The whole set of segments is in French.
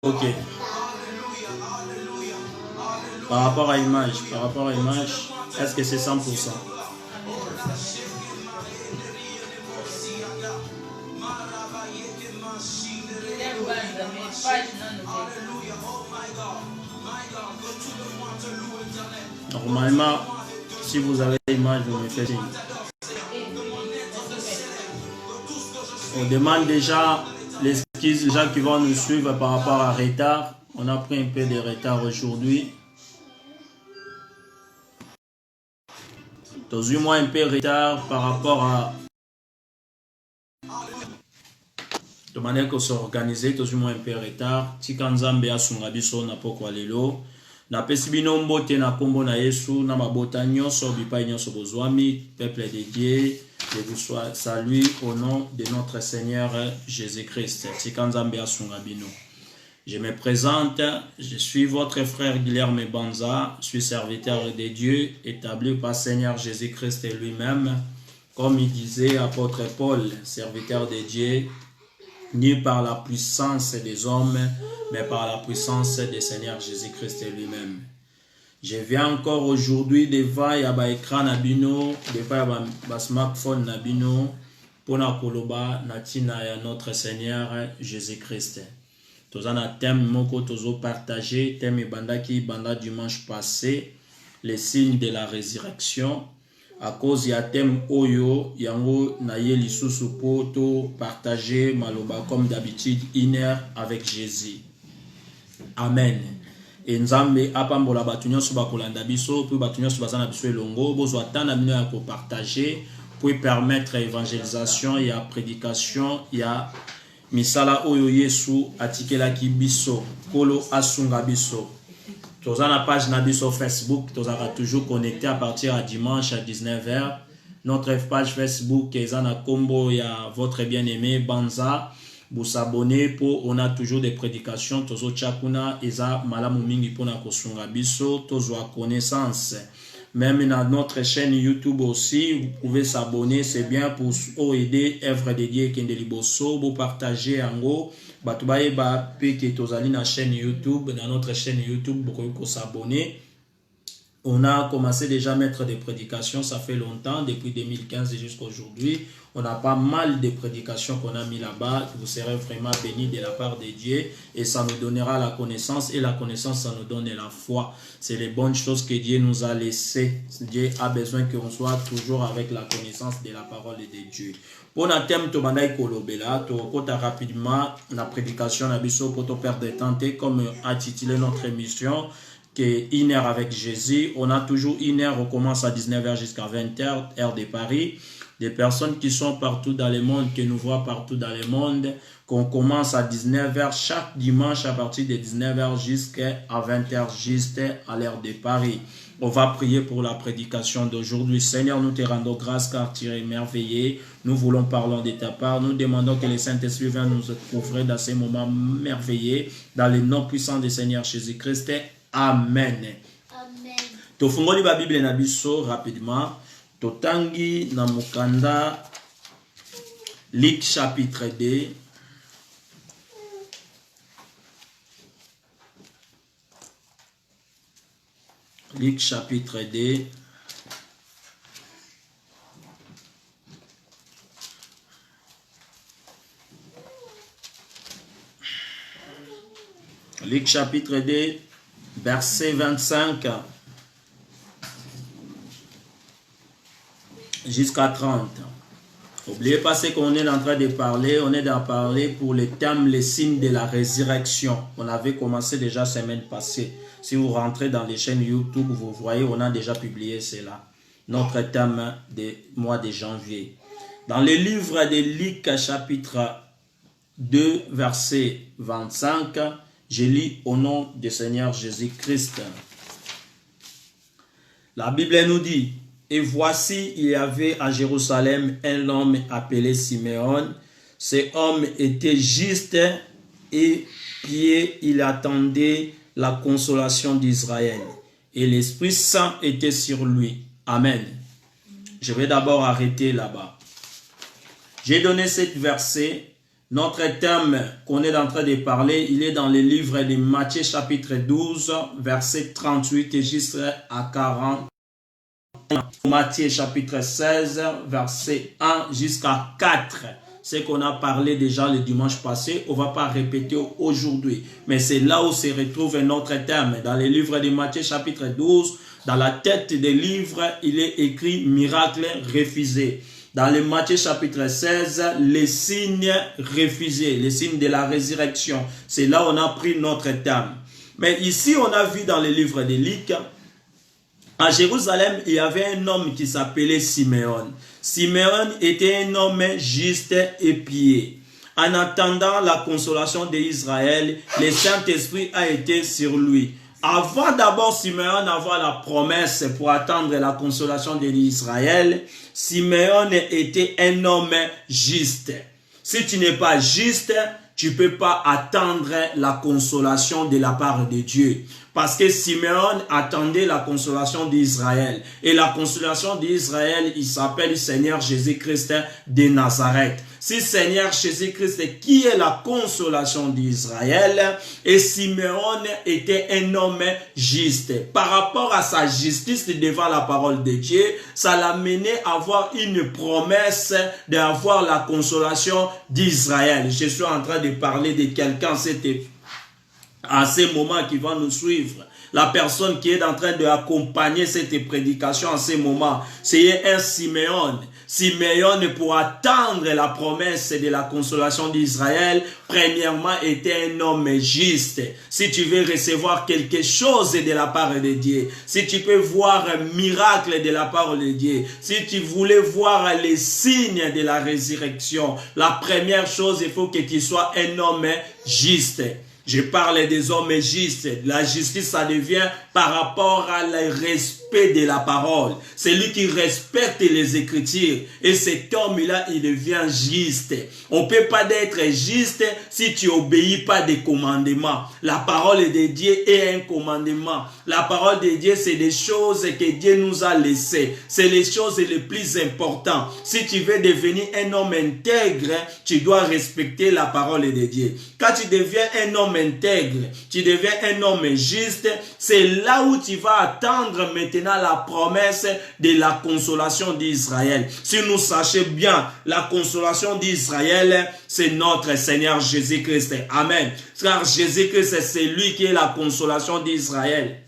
Ok. Par rapport à image, est-ce que c'est 100%? Normalement, si vous avez l'image, vous me faites signe. On demande déjà l'excuse aux gens qui vont nous suivre par rapport à retard. On a pris un peu de retard aujourd'hui. Dans un mois un peu de retard par rapport à de manière qu'on s'organise, dans un mois un peu de retard. Si Kanzambe a son rabiso na pokwa lelo. Na pesi bino mbote na kombo na Yesu na mabota nyonso bipai nyonso bozwami, peuple de Dieu, je vous salue au nom de notre Seigneur Jésus-Christ. Si Kanzambe a son rabino. Je me présente, je suis votre frère Guilherme Banza, je suis serviteur de Dieu, établi par Seigneur Jésus-Christ lui-même, comme il disait apôtre Paul, serviteur de Dieu, ni par la puissance des hommes, mais par la puissance du Seigneur Jésus-Christ lui-même. Je viens encore aujourd'hui devant l'écran Nabino, devant le smartphone Nabino, pour na koloba natina ya notre Seigneur Jésus-Christ. Tous un thème moko tozo partagé, thème bandaki banda dimanche passé, les signes de la résurrection. À cause ya thème oyo yango na ye lisusu poto partager maloba comme d'habitude une heure avec Jésus. Amen. Et nzambe apambola batunyo so bakolanda biso pe batunyo so bazana biso elongo bozo atana bino ya ko partager pour permettre évangélisation ya prédication ya misala oyo Yesu atikela ki biso kolo asunga biso. Tous la page na biso Facebook, tous toujours connecté à partir à dimanche à 19h. Notre page Facebook est na combo ya votre bien-aimé Banza. Vous s'abonnez pour on a toujours des prédications tous chakuna eza malamu mingi pour na kosunga biso tous wa connaissance. Même dans notre chaîne YouTube aussi, vous pouvez s'abonner, c'est bien pour aider œuvre de Dieu qui est liboso, vous partagez en gros. Batubaye ba peke tozali na chaîne YouTube, dans notre chaîne YouTube, vous pouvez s'abonner. On a commencé déjà à mettre des prédications, ça fait longtemps, depuis 2015 jusqu'à aujourd'hui. On a pas mal de prédications qu'on a mis là-bas. Vous serez vraiment bénis de la part de Dieu et ça nous donnera la connaissance et la connaissance, ça nous donne la foi. C'est les bonnes choses que Dieu nous a laissées. Dieu a besoin qu'on soit toujours avec la connaissance de la parole de Dieu. Pour un thème, tu m'as kolobela, tu as rapidement la prédication na biso pour te perdre de temps comme intitulé notre émission. Une heure avec Jésus. On a toujours une heure, on commence à 19h jusqu'à 20h, heure de Paris. Des personnes qui sont partout dans le monde, qui nous voient partout dans le monde, qu'on commence à 19h chaque dimanche à partir de 19h jusqu'à 20h, juste à l'heure de Paris. On va prier pour la prédication d'aujourd'hui. Seigneur, nous te rendons grâce car tu es merveilleux. Nous voulons parler de ta part. Nous demandons que le Saint-Esprit vienne nous couvrir dans ces moments merveilleux, dans le nom puissant du Seigneur Jésus-Christ. Amen. Amen. Tofungoli ba Bible na biso rapidement. Totangi na mukanda Luc chapitre 2. Luc chapitre 2. Luc chapitre 2. Verset 25 jusqu'à 30. N'oubliez pas ce qu'on est en train de parler. On est en train de parler pour le thème, les signes de la résurrection. On avait commencé déjà la semaine passée. Si vous rentrez dans les chaînes YouTube, vous voyez, on a déjà publié cela. Notre thème du mois de janvier. Dans le livre de Luc, chapitre 2, verset 25, je lis au nom du Seigneur Jésus-Christ. La Bible nous dit, et voici, il y avait à Jérusalem un homme appelé Simeon. Ce homme était juste et pieux, il attendait la consolation d'Israël. Et l'Esprit Saint était sur lui. Amen. Je vais d'abord arrêter là-bas. J'ai donné ce verset Notre thème qu'on est en train de parler, il est dans le livre de Matthieu chapitre 12, verset 38 et jusqu'à 40. Matthieu chapitre 16, verset 1 jusqu'à 4. C'est qu'on a parlé déjà le dimanche passé, on ne va pas répéter aujourd'hui. Mais c'est là où se retrouve notre thème. Dans le livre de Matthieu chapitre 12, dans la tête des livres, il est écrit miracle refusé. Dans le Matthieu chapitre 16, les signes refusés, les signes de la résurrection. C'est là où on a pris notre thème. Mais ici, on a vu dans le livre de Luc, à Jérusalem, il y avait un homme qui s'appelait Simeon. Simeon était un homme juste et pieux. En attendant la consolation d'Israël, le Saint-Esprit a été sur lui. Avant d'abord Simeon avoir la promesse pour attendre la consolation d'Israël, Simeon était un homme juste. Si tu n'es pas juste, tu ne peux pas attendre la consolation de la part de Dieu. Parce que Simeon attendait la consolation d'Israël. Et la consolation d'Israël, il s'appelle Seigneur Jésus-Christ de Nazareth. Si Seigneur Jésus-Christ qui est la consolation d'Israël, et Simeon était un homme juste. Par rapport à sa justice devant la parole de Dieu, ça l'a mené à avoir une promesse d'avoir la consolation d'Israël. Je suis en train de parler de quelqu'un, c'était à ce moment qui va nous suivre. La personne qui est en train d'accompagner cette prédication en ce moment, c'est un Simeon. Simeon, pour attendre la promesse de la consolation d'Israël, premièrement était un homme juste. Si tu veux recevoir quelque chose de la part de Dieu, si tu peux voir un miracle de la part de Dieu, si tu voulais voir les signes de la résurrection, la première chose, il faut que tu sois un homme juste. Je parle des hommes justes. La justice, ça devient par rapport à le respect de la parole. C'est lui qui respecte les Écritures. Et cet homme-là, il devient juste. On ne peut pas être juste si tu n'obéis pas des commandements. La parole de Dieu est un commandement. La parole de Dieu, c'est des choses que Dieu nous a laissées. C'est les choses les plus importantes. Si tu veux devenir un homme intègre, tu dois respecter la parole de Dieu. Quand tu deviens un homme intègre, tu deviens un homme juste, c'est là où tu vas attendre maintenant la promesse de la consolation d'Israël. Si nous sachons bien, la consolation d'Israël, c'est notre Seigneur Jésus-Christ. Amen. Car Jésus-Christ, c'est lui qui est la consolation d'Israël.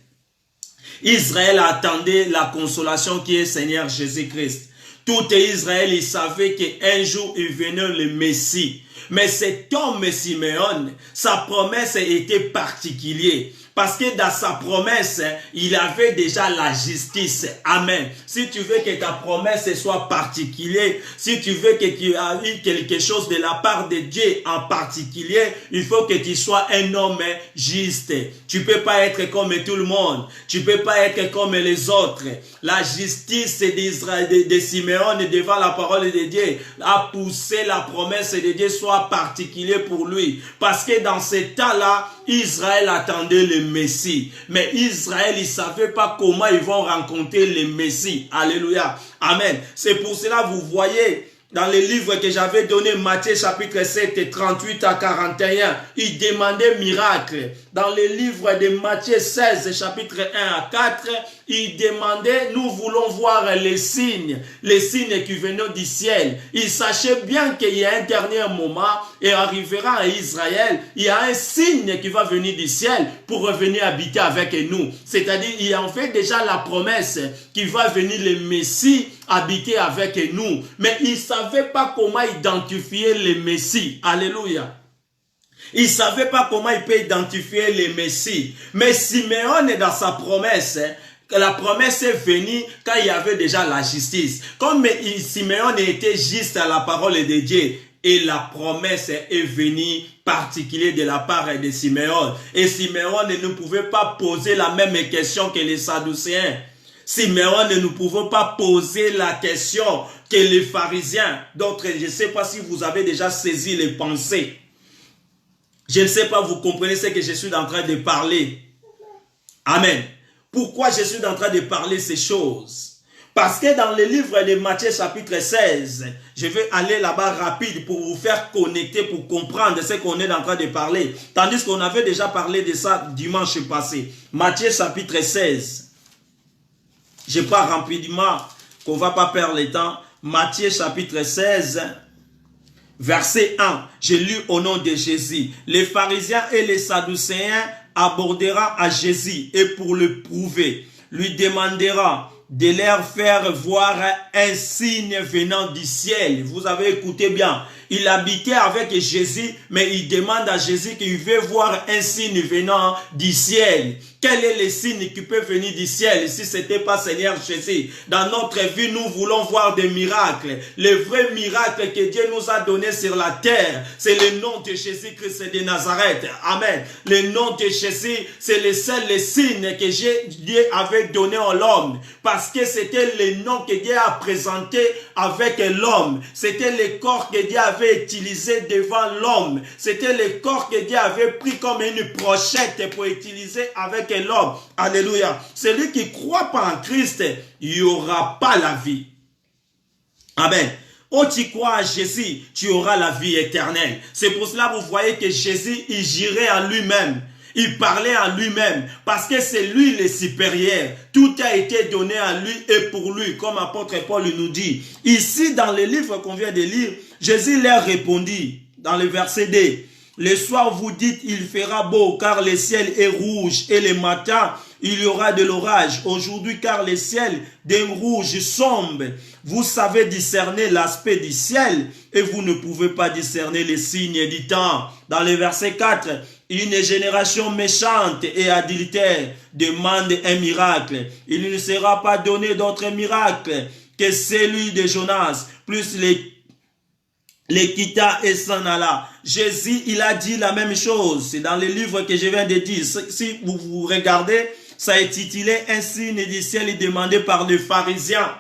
Israël attendait la consolation qui est Seigneur Jésus-Christ. Tout Israël, il savait qu'un jour, il venait le Messie. Mais cet homme Simeon, sa promesse était particulière. Parce que dans sa promesse, il avait déjà la justice. Amen. Si tu veux que ta promesse soit particulière, si tu veux que tu aies quelque chose de la part de Dieu en particulier, il faut que tu sois un homme juste. Tu ne peux pas être comme tout le monde. Tu ne peux pas être comme les autres. La justice d'Israël, de Simeon devant la parole de Dieu a poussé la promesse de Dieu soit particulière pour lui. Parce que dans ce temps-là, Israël attendait le Messie. Mais Israël, il ne savait pas comment ils vont rencontrer le Messie. Alléluia. Amen. C'est pour cela, vous voyez, dans le livre que j'avais donné, Matthieu chapitre 7, 38 à 41, il demandait miracle. Dans le livre de Matthieu 16, chapitre 1 à 4, il demandait, nous voulons voir les signes qui venaient du ciel. Il sachait bien qu'il y a un dernier moment, et arrivera à Israël, il y a un signe qui va venir du ciel pour revenir habiter avec nous. C'est-à-dire, il a en fait déjà la promesse qu'il va venir le Messie habiter avec nous. Mais il ne savait pas comment identifier le Messie. Alléluia. Il ne savait pas comment il peut identifier le Messie. Mais Simeon est dans sa promesse. La promesse est venue quand il y avait déjà la justice. Comme Simeon était juste à la parole de Dieu, et la promesse est venue particulière de la part de Simeon. Et Simeon ne pouvait pas poser la même question que les Sadducéens. Simeon ne pouvait pas poser la question que les pharisiens. D'autres, je ne sais pas si vous avez déjà saisi les pensées. Je ne sais pas, vous comprenez ce que je suis en train de parler. Amen. Pourquoi je suis en train de parler ces choses? Parce que dans le livre de Matthieu chapitre 16, je vais aller là-bas rapide pour vous faire connecter, pour comprendre ce qu'on est en train de parler. Tandis qu'on avait déjà parlé de ça dimanche passé. Matthieu chapitre 16. Je pars rapidement, qu'on ne va pas perdre le temps. Matthieu chapitre 16, verset 1. Je lis au nom de Jésus. Les pharisiens et les sadducéens abordera à Jésus et pour le prouver, lui demandera de leur faire voir un signe venant du ciel. Vous avez écouté bien. Il habitait avec Jésus, mais il demande à Jésus qu'il veut voir un signe venant du ciel. Quel est le signe qui peut venir du ciel si ce n'était pas Seigneur Jésus? Dans notre vie, nous voulons voir des miracles. Le vrai miracle que Dieu nous a donné sur la terre, c'est le nom de Jésus-Christ de Nazareth. Amen. Le nom de Jésus, c'est le seul signe que Dieu avait donné à l'homme. Parce que c'était le nom que Dieu a présenté avec l'homme. C'était le corps que Dieu avait utilisé devant l'homme. C'était le corps que Dieu avait pris comme une brochette pour utiliser avec l'homme. Alléluia. Celui qui ne croit pas en Christ, il n'y aura pas la vie. Amen. Oh, tu crois à Jésus, tu auras la vie éternelle. C'est pour cela que vous voyez que Jésus, il girait à lui-même. Il parlait à lui-même parce que c'est lui le supérieur. Tout a été donné à lui et pour lui, comme apôtre Paul nous dit. Ici, dans le livre qu'on vient de lire, Jésus leur répondit dans le verset 2. Le soir, vous dites, il fera beau car le ciel est rouge et le matin, il y aura de l'orage. Aujourd'hui, car le ciel d'un rouge sombre. Vous savez discerner l'aspect du ciel et vous ne pouvez pas discerner les signes du temps. Dans le verset 4, une génération méchante et adultère demande un miracle. Il ne sera pas donné d'autre miracle que celui de Jonas, plus les quitta et s'en alla. Jésus, il a dit la même chose. C'est dans le livre que je viens de dire. Si vous regardez, ça est titulé « Un signe du ciel demandé par les pharisiens ».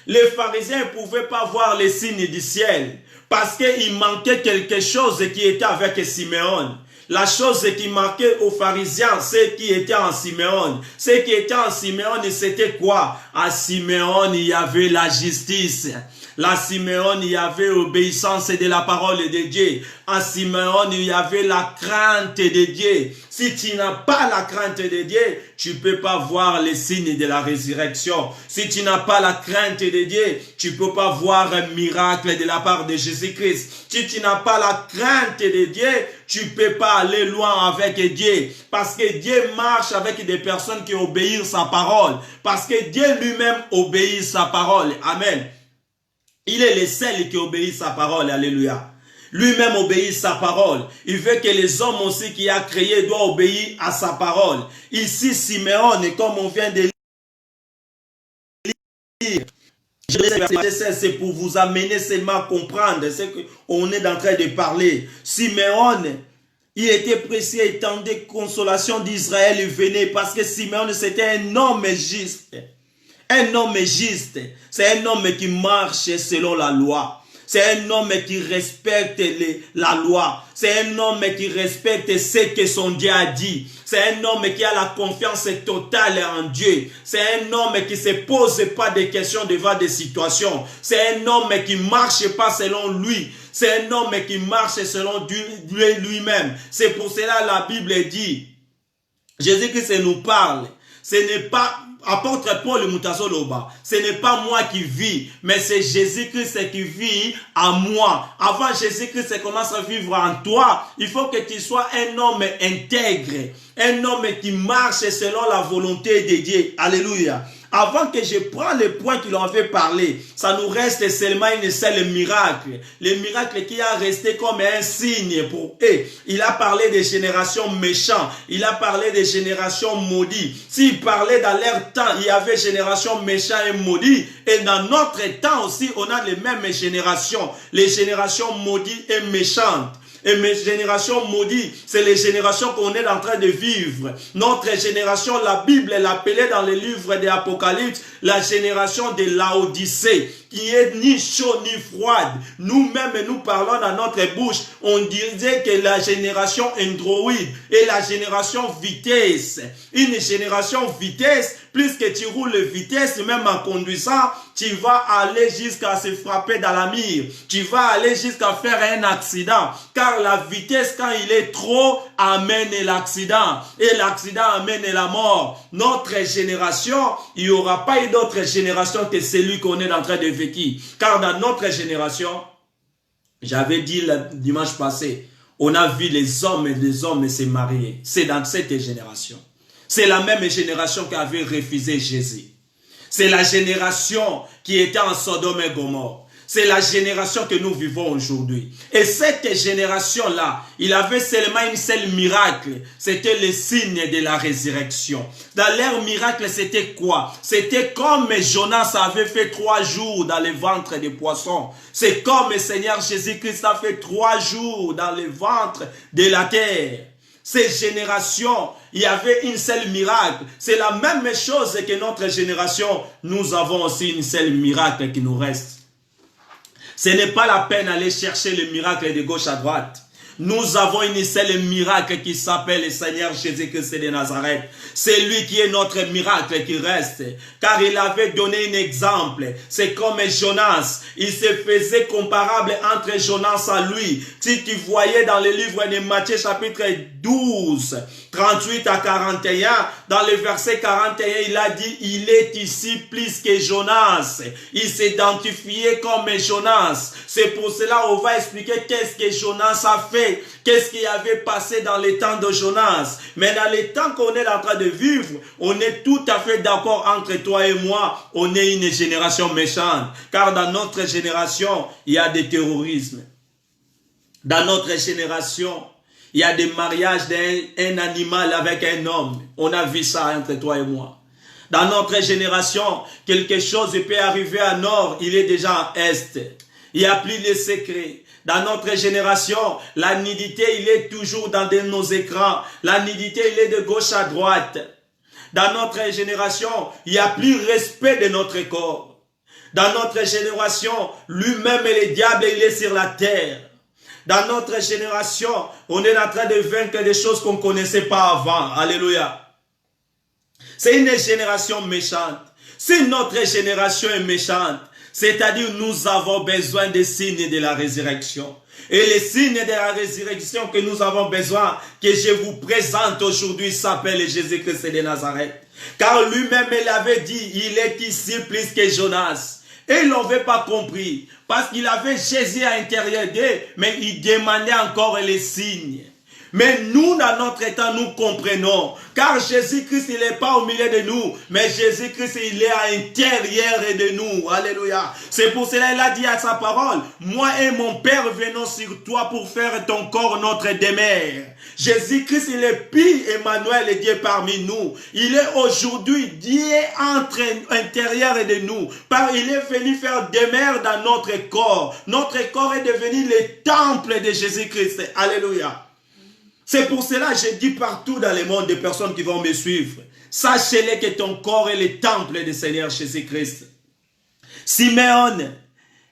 Les pharisiens ne pouvaient pas voir les signes du ciel parce qu'il manquait quelque chose qui était avec Simeon. La chose qui manquait aux pharisiens, c'est qui était en Simeon. Ce qui était en Simeon, c'était quoi? À Simeon, il y avait la justice. La Simeon, il y avait l'obéissance de la parole de Dieu. À Simeon, il y avait la crainte de Dieu. Si tu n'as pas la crainte de Dieu, tu ne peux pas voir les signes de la résurrection. Si tu n'as pas la crainte de Dieu, tu ne peux pas voir un miracle de la part de Jésus-Christ. Si tu n'as pas la crainte de Dieu, tu ne peux pas aller loin avec Dieu. Parce que Dieu marche avec des personnes qui obéissent sa parole. Parce que Dieu lui-même obéit sa parole. Amen. Il est le seul qui obéit sa parole. Alléluia. Lui-même obéit sa parole. Il veut que les hommes aussi qu'il a créés doivent obéir à sa parole. Ici, Simeon, comme on vient de lire, c'est pour vous amener seulement à comprendre ce qu'on est en train de parler. Simeon, il était pressé et attendait consolation d'Israël. Il venait parce que Simeon, c'était un homme juste. Un homme juste, c'est un homme qui marche selon la loi. C'est un homme qui respecte la loi. C'est un homme qui respecte ce que son Dieu a dit. C'est un homme qui a la confiance totale en Dieu. C'est un homme qui ne se pose pas de questions devant des situations. C'est un homme qui ne marche pas selon lui. C'est un homme qui marche selon Dieu lui-même. C'est pour cela la Bible dit, Jésus-Christ nous parle. Ce n'est pas apôtre Paul Mutasoloba, ce n'est pas moi qui vis, mais c'est Jésus-Christ qui vit en moi. Avant Jésus-Christ commence à vivre en toi, il faut que tu sois un homme intègre, un homme qui marche selon la volonté de Dieu. Alléluia. Avant que je prenne le point qu'il en avait parlé, ça nous reste seulement une seule miracle. Le miracle qui a resté comme un signe pour eux. Il a parlé des générations méchantes. Il a parlé des générations maudites. S'il parlait dans leur temps, il y avait générations méchantes et maudites. Et dans notre temps aussi, on a les mêmes générations. Les générations maudites et méchantes. Et mes générations maudites, c'est les générations qu'on est en train de vivre. Notre génération, la Bible l'appelait dans les livres de l'Apocalypse, la génération de Laodicée, qui est ni chaud ni froide. Nous-mêmes, nous parlons dans notre bouche, on disait que la génération Android et la génération vitesse. Une génération vitesse, plus que tu roules vitesse, même en conduisant, tu vas aller jusqu'à se frapper dans la mire. Tu vas aller jusqu'à faire un accident. Car la vitesse, quand il est trop, amène l'accident. Et l'accident amène la mort. Notre génération, il n'y aura pas une autre génération que celui qu'on est en train de vivre. Car dans notre génération, j'avais dit le dimanche passé, on a vu les hommes se marier. C'est dans cette génération. C'est la même génération qui avait refusé Jésus. C'est la génération qui était en Sodome et Gomorrhe. C'est la génération que nous vivons aujourd'hui. Et cette génération-là, il avait seulement une seule miracle. C'était le signe de la résurrection. Dans leur miracle, c'était quoi? C'était comme Jonas avait fait 3 jours dans le ventre des poissons. C'est comme le Seigneur Jésus-Christ a fait 3 jours dans le ventre de la terre. Ces générations, il y avait une seule miracle. C'est la même chose que notre génération. Nous avons aussi une seule miracle qui nous reste. Ce n'est pas la peine d'aller chercher le miracle de gauche à droite. Nous avons une seule miracle qui s'appelle le Seigneur Jésus-Christ de Nazareth. C'est lui qui est notre miracle qui reste. Car il avait donné un exemple. C'est comme Jonas. Il se faisait comparable entre Jonas à lui. Si tu voyais dans le livre de Matthieu chapitre 12, 38 à 41, dans le verset 41, il a dit, il est ici plus que Jonas. Il s'identifiait comme Jonas. C'est pour cela qu'on va expliquer qu'est-ce que Jonas a fait. Qu'est-ce qui avait passé dans les temps de Jonas? Mais dans les temps qu'on est en train de vivre, on est tout à fait d'accord entre toi et moi. On est une génération méchante. Car dans notre génération, il y a des terrorismes. Dans notre génération, il y a des mariages d'un animal avec un homme. On a vu ça entre toi et moi. Dans notre génération, quelque chose peut arriver à nord, il est déjà à est. Il n'y a plus de secrets. Dans notre génération, la nudité, il est toujours dans nos écrans. La nudité, il est de gauche à droite. Dans notre génération, il n'y a plus respect de notre corps. Dans notre génération, lui-même et le diable, il est sur la terre. Dans notre génération, on est en train de vaincre des choses qu'on ne connaissait pas avant. Alléluia. C'est une génération méchante. Si notre génération est méchante, c'est-à-dire nous avons besoin des signes de la résurrection. Et les signes de la résurrection que nous avons besoin, que je vous présente aujourd'hui, s'appelle Jésus-Christ de Nazareth. Car lui-même, il avait dit, il est ici plus que Jonas. Et ils n'avaient pas compris. Parce qu'il avait Jésus à l'intérieur d'eux, mais il demandait encore les signes. Mais nous, dans notre temps, nous comprenons. Car Jésus-Christ, il n'est pas au milieu de nous. Mais Jésus-Christ, il est à l'intérieur de nous. Alléluia. C'est pour cela qu'il a dit à sa parole, moi et mon Père venons sur toi pour faire ton corps notre demeure. Jésus-Christ, il est puis Emmanuel, et Dieu parmi nous. Il est aujourd'hui Dieu entre l'intérieur de nous. Il est venu faire demeure dans notre corps. Notre corps est devenu le temple de Jésus-Christ. Alléluia. C'est pour cela que je dis partout dans le monde des personnes qui vont me suivre. Sachez-le que ton corps est le temple du Seigneur Jésus-Christ. Simeon,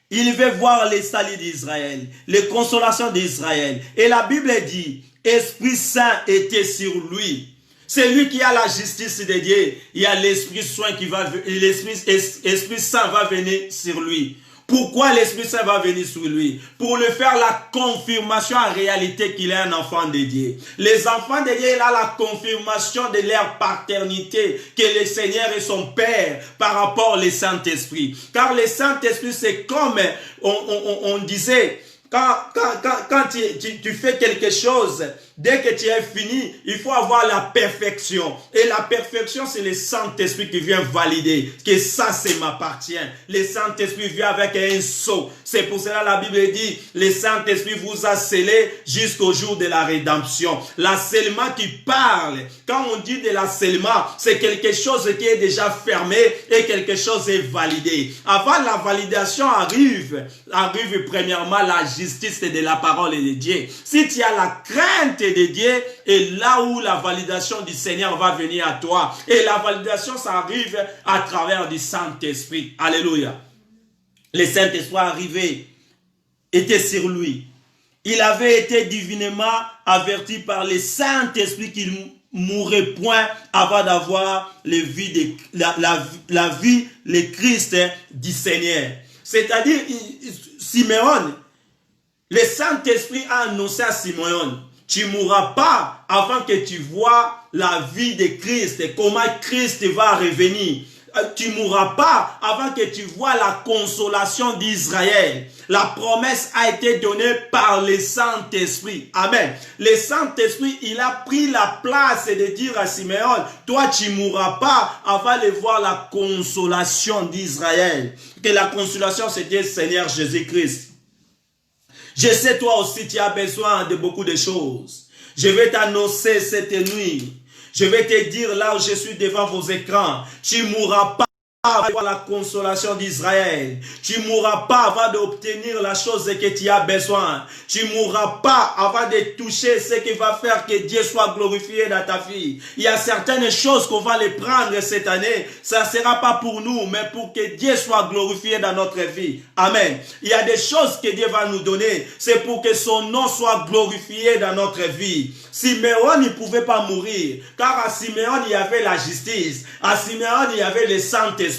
il veut voir les saluts d'Israël, les consolations d'Israël. Et la Bible dit, Esprit Saint était sur lui. C'est lui qui a la justice de Dieu. Il y a l'Esprit Saint qui va, l'Esprit Saint va venir sur lui. Pourquoi l'Esprit Saint va venir sur lui? Pour lui faire la confirmation en réalité qu'il est un enfant de Dieu. Les enfants de Dieu, il a la confirmation de leur paternité, que le Seigneur est son Père par rapport au Saint-Esprit. Car le Saint-Esprit, c'est comme on disait, quand tu fais quelque chose, Dès que tu es fini, il faut avoir la perfection. Et la perfection, c'est le Saint-Esprit qui vient valider que ça, c'est m'appartient. Le Saint-Esprit vient avec un sceau. C'est pour cela la Bible dit, le Saint-Esprit vous a scellé jusqu'au jour de la rédemption. L'assellement qui parle, quand on dit de l'assellement, c'est quelque chose qui est déjà fermé et quelque chose est validé. Avant la validation arrive premièrement la justice de la parole de Dieu. Si tu as la crainte de Dieu, et là où la validation du Seigneur va venir à toi. Et la validation, ça arrive à travers du Saint-Esprit. Alléluia. Le Saint-Esprit arrivé, était sur lui. Il avait été divinement averti par le Saint-Esprit qu'il mourrait point avant d'avoir la vie, le Christ du Seigneur. C'est-à-dire, Simeon, le Saint-Esprit a annoncé à Simeon, tu ne mourras pas avant que tu vois la vie de Christ, comment Christ va revenir. Tu ne mourras pas avant que tu vois la consolation d'Israël. La promesse a été donnée par le Saint-Esprit. Amen. Le Saint-Esprit, il a pris la place de dire à Simeon, toi tu ne mourras pas avant de voir la consolation d'Israël. Que la consolation, c'était le Seigneur Jésus-Christ. Je sais, toi aussi, tu as besoin de beaucoup de choses. Je vais t'annoncer cette nuit. Je vais te dire là où je suis devant vos écrans. Tu ne mourras pas avant la consolation d'Israël. Tu ne mourras pas avant d'obtenir la chose que tu as besoin. Tu ne mourras pas avant de toucher ce qui va faire que Dieu soit glorifié dans ta vie. Il y a certaines choses qu'on va les prendre cette année. Ça ne sera pas pour nous, mais pour que Dieu soit glorifié dans notre vie. Amen. Il y a des choses que Dieu va nous donner. C'est pour que son nom soit glorifié dans notre vie. Simeon ne pouvait pas mourir. Car à Simeon, il y avait la justice. À Simeon, il y avait le Saint-Esprit.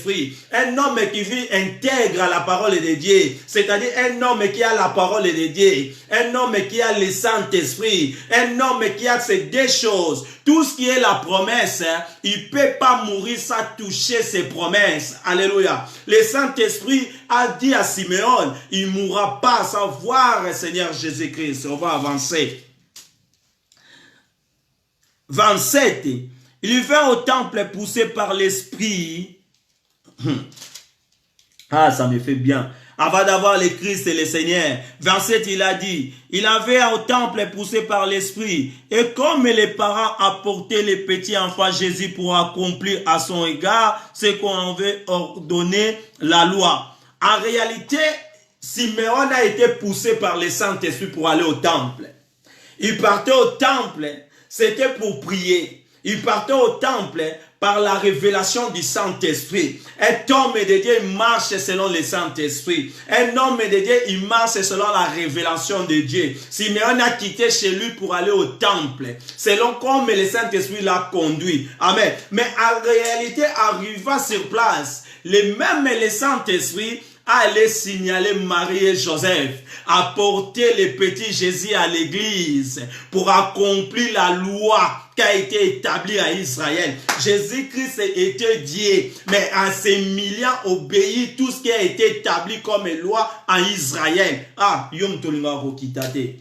Un homme qui vit intègre à la parole de Dieu, c'est-à-dire un homme qui a la parole de Dieu, un homme qui a le Saint-Esprit, un homme qui a ces deux choses. Tout ce qui est la promesse, il ne peut pas mourir sans toucher ses promesses. Alléluia. Le Saint-Esprit a dit à Simeon, il ne mourra pas sans voir le Seigneur Jésus-Christ. On va avancer. 27. Il vint au temple poussé par l'Esprit. Ah, ça me fait bien. Avant d'avoir le Christ et le Seigneur. 27, il a dit, il avait au temple poussé par l'Esprit. Et comme les parents apportaient les petits enfants Jésus pour accomplir à son égard ce qu'on avait ordonné la loi. En réalité, Simeon a été poussé par le Saint-Esprit pour aller au temple. Il partait au temple, c'était pour prier. Il partait au temple par la révélation du Saint-Esprit. Un homme de Dieu marche selon le Saint-Esprit. Un homme de Dieu, il marche selon la révélation de Dieu. Simeon a quitté chez lui pour aller au temple, selon comme le Saint-Esprit l'a conduit. Amen. Mais en réalité, arriva sur place, le Saint-Esprit allait signaler Marie et Joseph, apporter le petit Jésus à l'église pour accomplir la loi qui a été établie à Israël. Jésus-Christ était Dieu, mais en s'humiliant obéit tout ce qui a été établi comme loi en Israël. Ah, yom tolinga rokitate.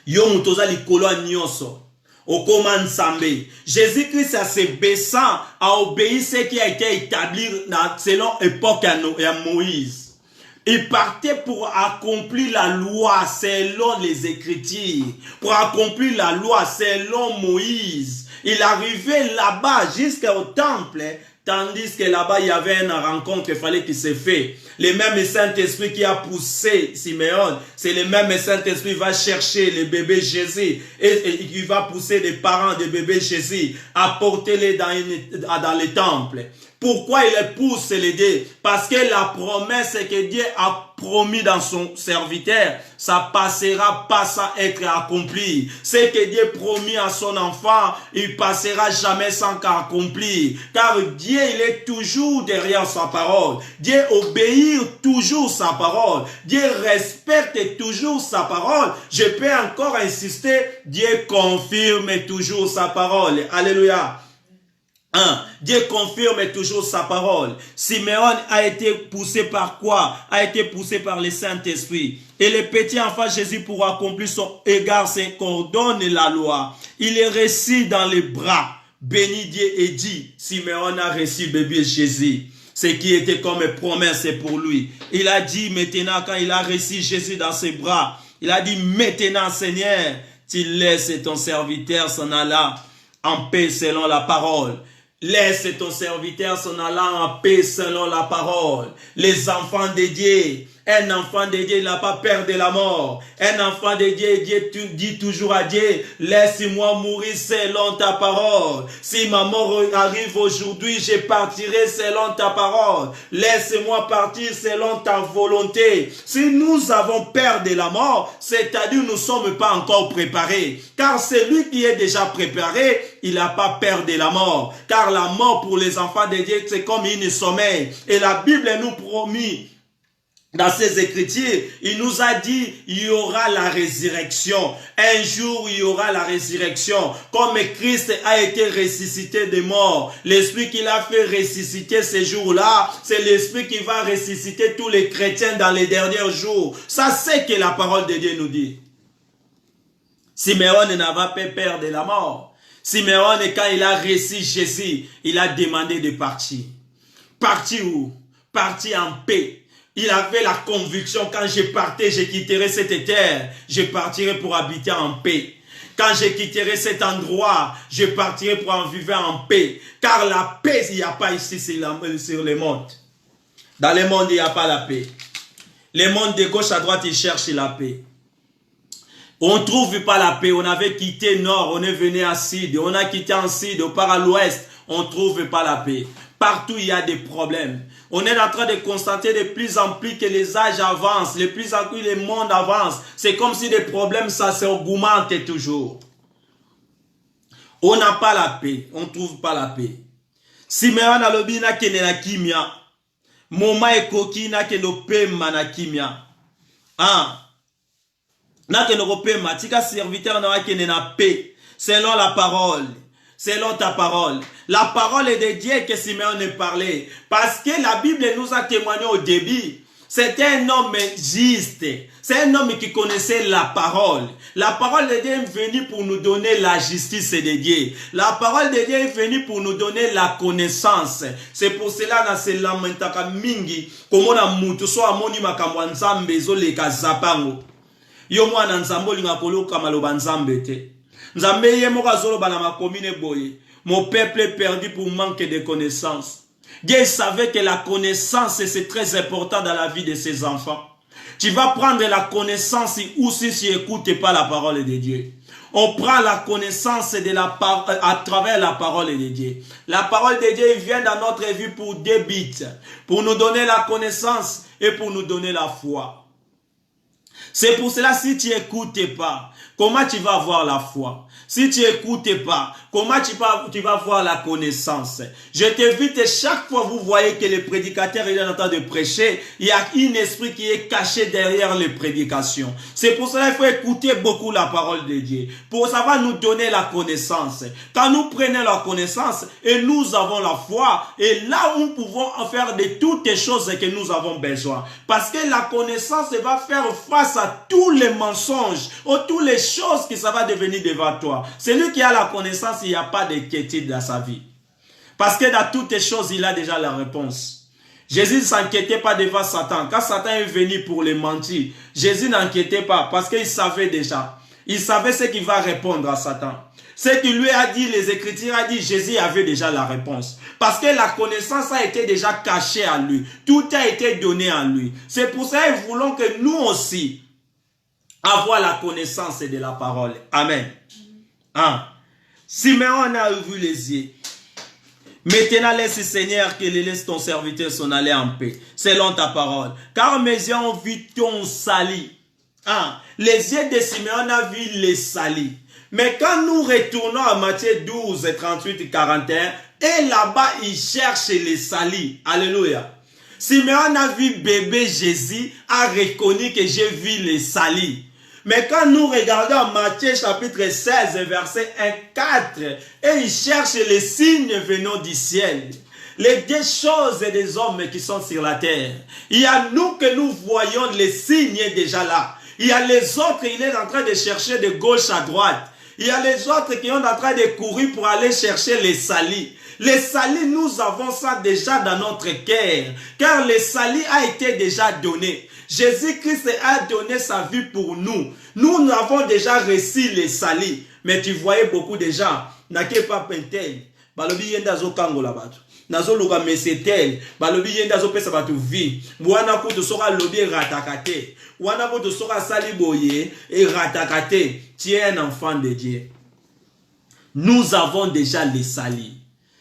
Yom toza likolo nyonso. Au commande Sambé. Jésus-Christ, à se baissant, a obéi ce qui a été établi selon l'époque à Moïse. Il partait pour accomplir la loi selon les Écritures, pour accomplir la loi selon Moïse. Il arrivait là-bas jusqu'au temple, tandis que là-bas il y avait une rencontre qu'il fallait qu'il se fasse. Le même Saint-Esprit qui a poussé Simeon, c'est le même Saint-Esprit qui va chercher le bébé Jésus et qui va pousser les parents de bébé Jésus, apporter-les dans le temple. Pourquoi il les pousse les deux? Parce que la promesse que Dieu a promis dans son serviteur, ça passera pas sans être accompli. Ce que Dieu promis à son enfant, il passera jamais sans qu'accompli. Car Dieu, il est toujours derrière sa parole. Dieu obéit toujours sa parole. Dieu respecte toujours sa parole. Je peux encore insister, Dieu confirme toujours sa parole. Alléluia. Dieu confirme toujours sa parole. Simeon a été poussé par quoi? A été poussé par le Saint-Esprit. Et le petit enfant Jésus, pour accomplir son égard, c'est qu'ordonne la loi. Il est reçu dans les bras. Béni Dieu et dit, Simeon a reçu bébé Jésus. Ce qui était comme promesse pour lui. Il a dit maintenant, quand il a reçu Jésus dans ses bras, il a dit maintenant Seigneur, tu laisses ton serviteur s'en aller en paix selon la parole. Laisse ton serviteur s'en allant en paix selon la parole. Les enfants de Dieu, un enfant de Dieu, il n'a pas peur de la mort. Un enfant de Dieu, Dieu dit toujours à Dieu, laisse-moi mourir selon ta parole. Si ma mort arrive aujourd'hui, je partirai selon ta parole. Laisse-moi partir selon ta volonté. Si nous avons peur de la mort, c'est-à-dire nous ne sommes pas encore préparés. Car celui qui est déjà préparé, il n'a pas peur de la mort. Car la mort pour les enfants de Dieu, c'est comme une sommeil. Et la Bible nous promet, dans ses écritures, il nous a dit, il y aura la résurrection. Un jour, il y aura la résurrection. Comme Christ a été ressuscité des morts, l'esprit qu'il a fait ressusciter ces jours-là, c'est l'esprit qui va ressusciter tous les chrétiens dans les derniers jours. Ça, c'est que la parole de Dieu nous dit. Simeon n'avait pas peur de la mort. Simeon, quand il a reçu Jésus, il a demandé de partir. Partir où? Partir en paix. Il avait la conviction, quand je partais, je quitterai cette terre, je partirai pour habiter en paix. Quand je quitterai cet endroit, je partirai pour en vivre en paix. Car la paix, il n'y a pas ici sur le monde. Dans le monde, il n'y a pas la paix. Le monde de gauche à droite, il cherche la paix. On ne trouve pas la paix. On avait quitté nord, on est venu à sud. On a quitté en sud, on part à l'ouest. On ne trouve pas la paix. Partout, il y a des problèmes. On est en train de constater de plus en plus que les âges avancent, de plus en plus le monde avance. C'est comme si les problèmes, ça s'augmente toujours. On n'a pas la paix. On ne trouve pas la paix. Simeon alobi na kene na kimia. Moma ekoki na kene opema na kimia. Na kene opema. Tika serviteur na kene na paix. Selon la parole. Selon ta parole. La parole est de Dieu que Simeon a parlé. Parce que la Bible nous a témoigné au début. C'était un homme juste. C'est un homme qui connaissait la parole. La parole de Dieu est venue pour nous donner la justice de Dieu. La parole de Dieu est venue pour nous donner la connaissance. C'est pour cela que c'est lamentaka mingi. Comme on a moutou so amoni makambo nzambe zo leka zapango. Yo mwana nzambo linga koloka maloba nzambe te. Nzambe ye moka zolo bana makomine boye. Mon peuple est perdu pour manque de connaissances. Dieu savait que la connaissance, c'est très important dans la vie de ses enfants. Tu vas prendre la connaissance ou si tu n'écoutes pas la parole de Dieu. On prend la connaissance à travers la parole de Dieu. La parole de Dieu vient dans notre vie pour deux buts. Pour nous donner la connaissance et pour nous donner la foi. C'est pour cela, si tu n'écoutes pas, comment tu vas avoir la foi? Si tu n'écoutes pas, comment tu vas voir la connaissance? Je t'invite, chaque fois vous voyez que le prédicateur est en train de prêcher, il y a un esprit qui est caché derrière les prédications. C'est pour cela qu'il faut écouter beaucoup la parole de Dieu. Pour ça va nous donner la connaissance. Quand nous prenons la connaissance et nous avons la foi, et là nous pouvons en faire de toutes les choses que nous avons besoin. Parce que la connaissance va faire face à tous les mensonges, ou toutes les choses que ça va devenir devant toi. Celui qui a la connaissance, il n'y a pas d'inquiétude dans sa vie. Parce que dans toutes les choses, il a déjà la réponse. Jésus ne s'inquiétait pas devant Satan. Quand Satan est venu pour les mentir, Jésus n'inquiétait pas parce qu'il savait déjà. Il savait ce qu'il va répondre à Satan. Ce qu'il lui a dit, les Écritures a dit, Jésus avait déjà la réponse. Parce que la connaissance a été déjà cachée à lui. Tout a été donné à lui. C'est pour ça que nous voulons que nous aussi avoir la connaissance de la parole. Amen. Simeon a ouvert les yeux. Maintenant laisse Seigneur que laisse ton serviteur s'en aller en paix, selon ta parole. Car mes yeux ont vu ton sali. Les yeux de Simeon ont vu les salis. Mais quand nous retournons à Matthieu 12, 38, 41, et là-bas il cherche les salis. Alléluia. Simeon a vu bébé Jésus, a reconnu que j'ai vu les salis. Mais quand nous regardons Matthieu chapitre 16, verset 1-4, et il cherche les signes venant du ciel, les deux choses et des hommes qui sont sur la terre. Il y a nous que nous voyons les signes déjà là. Il y a les autres, il est en train de chercher de gauche à droite. Il y a les autres qui sont en train de courir pour aller chercher les salis. Les salis, nous avons ça déjà dans notre cœur, car le salut a été déjà donné. Jésus-Christ a donné sa vie pour nous. Nous avons déjà reçu les salis. Mais tu voyais beaucoup de gens, n'ake pas pentel, balobi yenda zo kangola batu. Nazo luka mesetel, balobi yenda zo pesa batu vie. Wana kuto soka lobi ratakate. Wana kuto soka saliboye et ratakate. Tu es un enfant de Dieu. Nous avons déjà les salis.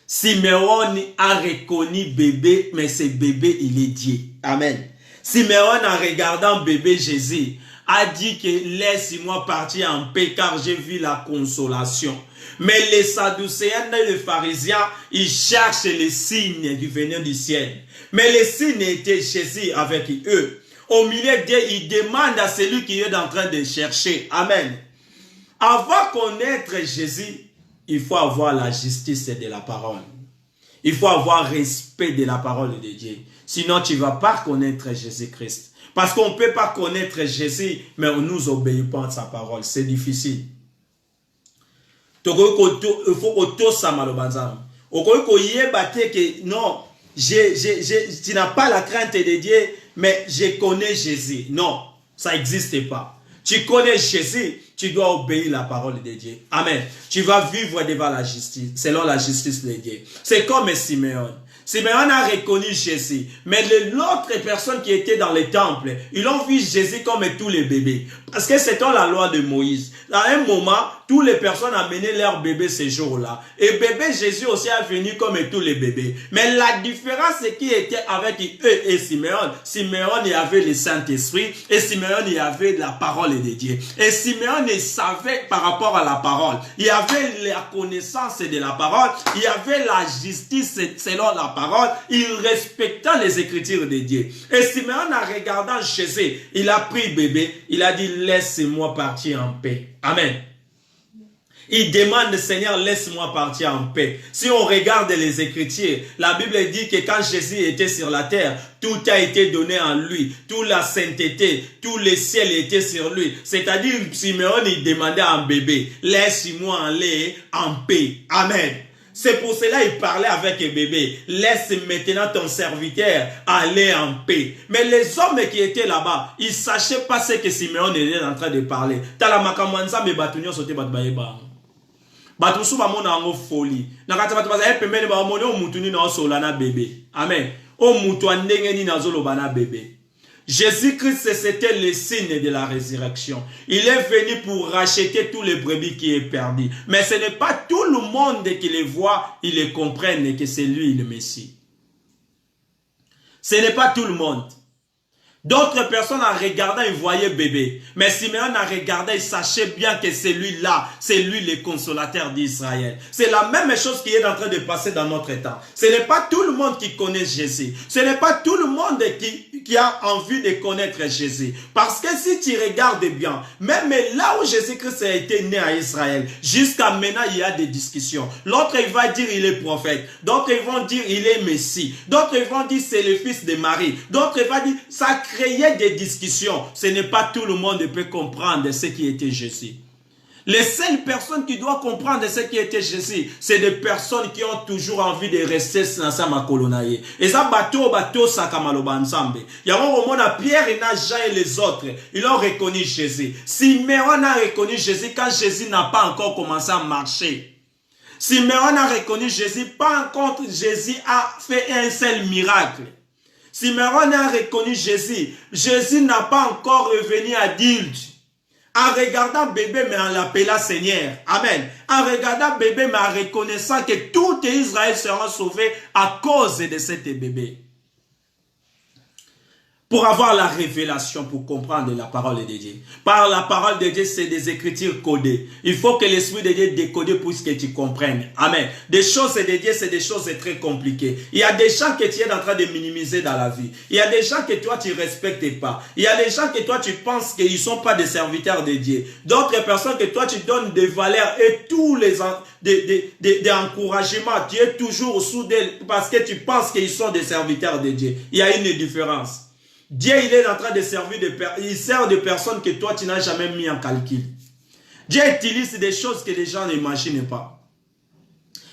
Simeon a reconnu bébé, mais ce bébé, il est Dieu. Amen. Simeon, en regardant bébé Jésus, a dit que laisse-moi partir en paix car j'ai vu la consolation. Mais les Sadducéens et les pharisiens, ils cherchent les signes qui venaient du ciel. Mais les signes étaient Jésus avec eux. Au milieu d'eux, ils demandent à celui qui est en train de chercher. Amen. Avant de connaître Jésus, il faut avoir la justice de la parole. Il faut avoir respect de la parole de Dieu. Sinon, tu ne vas pas connaître Jésus-Christ. Parce qu'on ne peut pas connaître Jésus, mais on nous obéit pas à sa parole. C'est difficile. Il faut que tout ça malobanzam. Non, tu n'as pas la crainte de Dieu, mais je connais Jésus. Non, ça n'existe pas. Tu connais Jésus, tu dois obéir la parole de Dieu. Amen. Tu vas vivre devant la justice, selon la justice de Dieu. C'est comme Simeon. Simeon a reconnu Jésus. Mais l'autre personne qui était dans le temple, ils ont vu Jésus comme tous les bébés. Parce que c'était la loi de Moïse. À un moment, toutes les personnes amenaient leur bébé ce jour-là. Et bébé Jésus aussi est venu comme tous les bébés. Mais la différence qui était avec eux et Simeon, Simeon il avait le Saint-Esprit et Simeon il avait la parole de Dieu. Et Simeon il savait par rapport à la parole. Il avait la connaissance de la parole. Il avait la justice selon la parole. Il respectait les Écritures de Dieu. Et Simeon en regardant Jésus, il a pris bébé. Il a dit laisse-moi partir en paix. Amen. Il demande, Seigneur, laisse-moi partir en paix. Si on regarde les Écritures, la Bible dit que quand Jésus était sur la terre, tout a été donné en lui. Toute la sainteté, tout le ciel était sur lui. C'est-à-dire, Simeon, il demandait à un bébé, laisse-moi aller en paix. Amen. C'est pour cela qu'il parlait avec le bébé. Laisse maintenant ton serviteur aller en paix. Mais les hommes qui étaient là-bas, ils ne savaient pas ce que Simeon était en train de parler. Batusu ba mona ngo folie. Na kati batu baza pembeni ba mona o mutu ni na osola na bébé. Amen. O mutu ndenge ni na zoloba na bébé. Jésus-Christ c'était le signe de la résurrection. Il est venu pour racheter tous les brebis qui est perdu. Mais ce n'est pas tout le monde qui le voit, ils le comprennent que c'est lui le Messie. Ce n'est pas tout le monde. D'autres personnes en regardant, ils voyaient bébé. Mais Simeon en regardant, il sachait bien que c'est lui-là, c'est lui le consolateur d'Israël. C'est la même chose qui est en train de passer dans notre temps. Ce n'est pas tout le monde qui connaît Jésus. Ce n'est pas tout le monde qui a envie de connaître Jésus. Parce que si tu regardes bien, même là où Jésus-Christ a été né à Israël, jusqu'à maintenant, il y a des discussions. L'autre, il va dire il est prophète. D'autres, ils vont dire il est Messie. D'autres, ils vont dire c'est le fils de Marie. D'autres, ils vont dire ça créer des discussions. Ce n'est pas tout le monde qui peut comprendre ce qui était Jésus. Les seules personnes qui doivent comprendre ce qui était Jésus, c'est des personnes qui ont toujours envie de rester dans sa makolonaye. Et ça, bateau, ça, kamaloba ensemble. Il y a un moment où Pierre et Jean et les autres, ils ont reconnu Jésus. Simeon a reconnu Jésus quand Jésus n'a pas encore commencé à marcher. Simeon a reconnu Jésus, pas encore Jésus a fait un seul miracle. Simeon a reconnu Jésus. Jésus n'a pas encore revenu adulte. En regardant bébé, mais en l'appelant Seigneur. Amen. En regardant bébé, mais en reconnaissant que tout Israël sera sauvé à cause de cet bébé. pour avoir la révélation, pour comprendre la parole de Dieu. Par la parole de Dieu, c'est des écritures codées. Il faut que l'Esprit de Dieu décode pour que tu comprennes. Amen. Des choses de Dieu, c'est des choses très compliquées. Il y a des gens que tu es en train de minimiser dans la vie. Il y a des gens que toi, tu ne respectes pas. Il y a des gens que toi, tu penses qu'ils ne sont pas des serviteurs de Dieu. D'autres personnes que toi, tu donnes des valeurs et tous les des encouragements. Tu es toujours sous d'elles parce que tu penses qu'ils sont des serviteurs de Dieu. Il y a une différence. Dieu, il est en train de servir il sert de personnes que toi, tu n'as jamais mis en calcul. Dieu utilise des choses que les gens n'imaginent pas.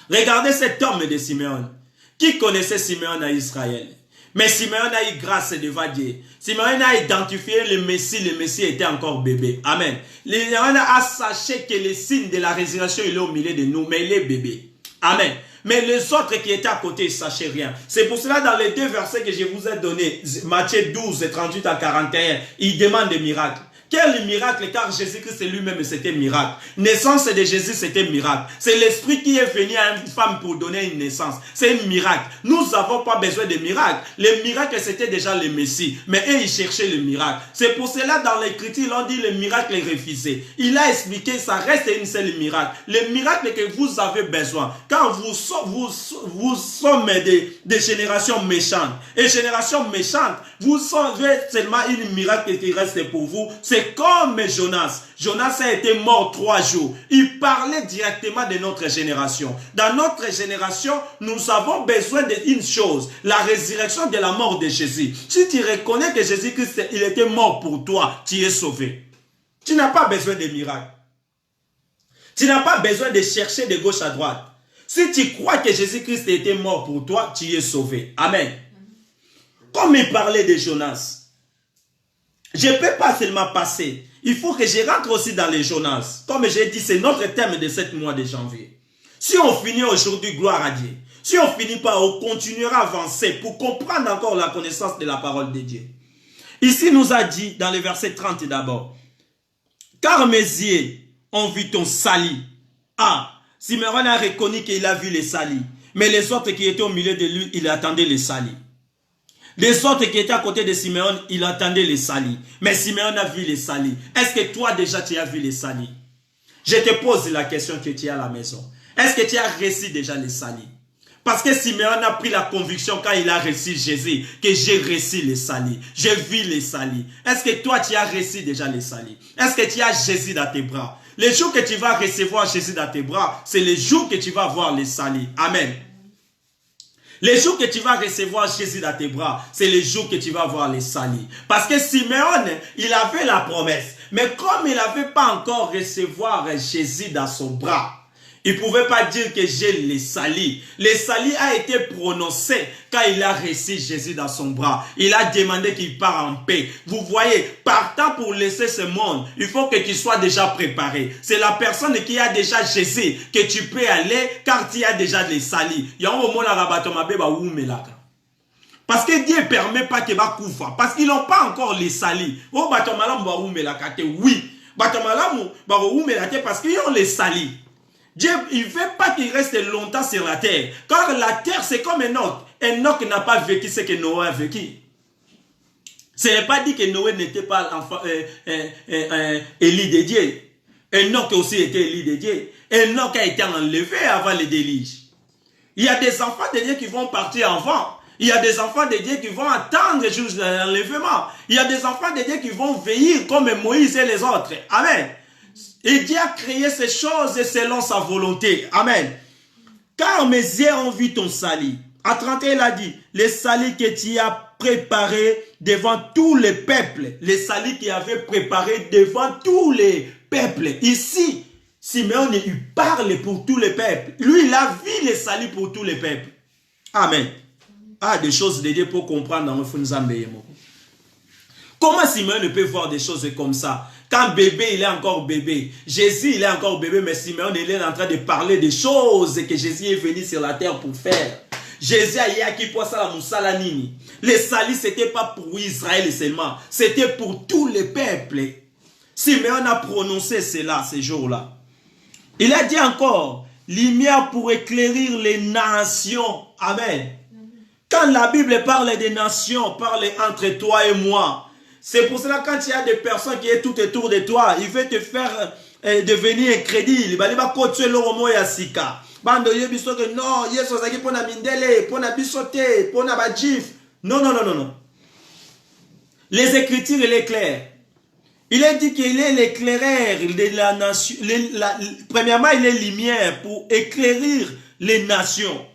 Regardez cet homme de Simeon. Qui connaissait Simeon à Israël? Mais Simeon a eu grâce devant Dieu. Simeon a identifié le Messie était encore bébé. Amen. Simeon a sachet que le signe de la résurrection, il est au milieu de nous, mais il est bébé. Amen. Mais les autres qui étaient à côté, ils ne savaient rien. C'est pour cela, dans les deux versets que je vous ai donnés, Matthieu 12, 38 à 41, il demande des miracles. Quel miracle, car Jésus-Christ lui-même, c'était miracle. Naissance de Jésus, c'était miracle. C'est l'Esprit qui est venu à une femme pour donner une naissance. C'est un miracle. Nous n'avons pas besoin de miracles. Le miracle, c'était déjà le Messie. Mais eux, ils cherchaient le miracle. C'est pour cela, dans l'Écriture, on dit le miracle est refusé. Il a expliqué, ça reste une seule miracle. Le miracle que vous avez besoin, quand vous sommes des générations méchantes. Et générations méchantes, vous avez seulement une miracle qui reste pour vous. C'est comme Jonas. Jonas a été mort 3 jours. Il parlait directement de notre génération. Dans notre génération, nous avons besoin d'une chose, la résurrection de la mort de Jésus. Si tu reconnais que Jésus-Christ, il était mort pour toi, tu es sauvé. Tu n'as pas besoin de miracles. Tu n'as pas besoin de chercher de gauche à droite. Si tu crois que Jésus-Christ était mort pour toi, tu es sauvé. Amen. Comme il parlait de Jonas, je ne peux pas seulement passer. Il faut que je rentre aussi dans les Jonas. Comme j'ai dit, c'est notre thème de ce mois de janvier. Si on finit aujourd'hui, gloire à Dieu. Si on finit pas, on continuera à avancer pour comprendre encore la connaissance de la parole de Dieu. Ici, nous a dit dans le verset 30 d'abord. Car mes yeux ont vu ton salut. Ah, Simeon a reconnu qu'il a vu les salis. Mais les autres qui étaient au milieu de lui, il attendait les salis. Les autres qui étaient à côté de Simeon, il attendait les salis. Mais Simeon a vu les salis. Est-ce que toi déjà tu as vu les salis? Je te pose la question que tu es à la maison. Est-ce que tu as reçu déjà les salis? Parce que Simeon a pris la conviction quand il a reçu Jésus, que j'ai reçu les salis. J'ai vu les salis. Est-ce que toi tu as reçu déjà les salis? Est-ce que tu as Jésus dans tes bras? Le jour que tu vas recevoir Jésus dans tes bras, c'est le jour que tu vas voir les salis. Amen. Les jours que tu vas recevoir Jésus dans tes bras, c'est les jours que tu vas voir les salis. Parce que Simeon, il avait la promesse. Mais comme il n'avait pas encore recevoir Jésus dans son bras, il ne pouvait pas dire que j'ai les salis. Les salis a été prononcé quand il a reçu Jésus dans son bras. Il a demandé qu'il parte en paix. Vous voyez, partant pour laisser ce monde, il faut que tu sois déjà préparé. C'est la personne qui a déjà Jésus que tu peux aller car tu as déjà les salis. Parce que Dieu ne permet pas que va koufa. Parce qu'ils n'ont pas encore les salis. Oui. Parce qu'ils ont les salis. Dieu, il ne veut pas qu'il reste longtemps sur la terre. Car la terre, c'est comme Enoch. Enoch n'a pas vécu ce que Noé a vécu. Ce n'est pas dit que Noé n'était pas Élie de Dieu. Enoch aussi était Élie de Dieu. Enoch a été enlevé avant le déluge. Il y a des enfants de Dieu qui vont partir avant. Il y a des enfants de Dieu qui vont attendre juste l'enlèvement. Il y a des enfants de Dieu qui vont veiller comme Moïse et les autres. Amen. Et Dieu a créé ces choses selon sa volonté. Amen. Car mes yeux ont vu ton salut. À 31, il a dit, les salut que tu as préparé devant tous les peuples. Les salut qu'il avait préparé devant tous les peuples. Ici, Simeon, il parle pour tous les peuples. Lui, il a vu les salut pour tous les peuples. Amen. Ah, des choses de Dieu pour comprendre dans le fond. Comment Simeon peut voir des choses comme ça? Quand bébé, il est encore bébé. Jésus, il est encore bébé, mais Simeon, il est en train de parler des choses que Jésus est venu sur la terre pour faire. Jésus a dit qui pour ça la moussala nini. Les salis, c'était pas pour Israël seulement. C'était pour tous les peuples. Simeon a prononcé cela, ces jours-là. Il a dit encore, lumière pour éclairir les nations. Amen. Quand la Bible parle des nations, parle entre toi et moi. C'est pour cela quand il y a des personnes qui sont tout autour de toi, il veut te faire devenir incrédule. Il va continuer l'homo et asika. Bando yebiso que non, yeso zaki pona mindele, pona bisote, pona badjif. Non, non, non, non, non. Les Écritures, il est clair. Il est dit qu'il est l'éclaireur de la nation. Premièrement, il est lumière pour éclairir les nations.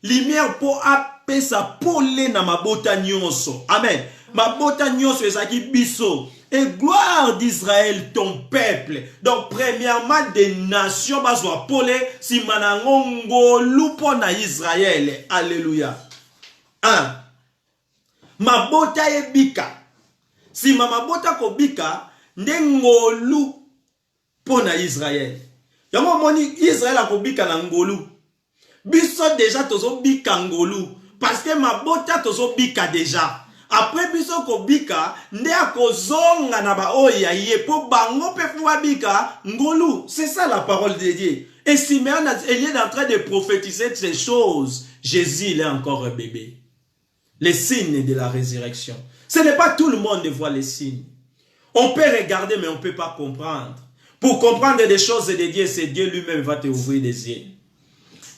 Lumière pour appeler sa pole na mabota nyonso. Amen. Mabota nyonso ezaki biso. Et gloire d'Israël, ton peuple. Donc, premièrement, des nations, bazwa pole, si manangongo lupo na Israël. Alléluia. 1. Mabota e bika. Si mabota ko bika, ndengolu po na Israël. Yango moni Israël a ko bika na ngolu. Biso déjà tozo bika ngolu. Parce que mabota tozo bika déjà. Après biso ko bika, nde akozonga na ba oya ye po bango pe fuwa bika ngolu. C'est ça la parole de Dieu. Et Simeon est en train de prophétiser ces choses. Jésus il est encore un bébé. Les signes de la résurrection. Ce n'est pas tout le monde qui voit les signes. On peut regarder mais on ne peut pas comprendre. Pour comprendre des choses de Dieu, c'est Dieu lui-même qui va te ouvrir les yeux.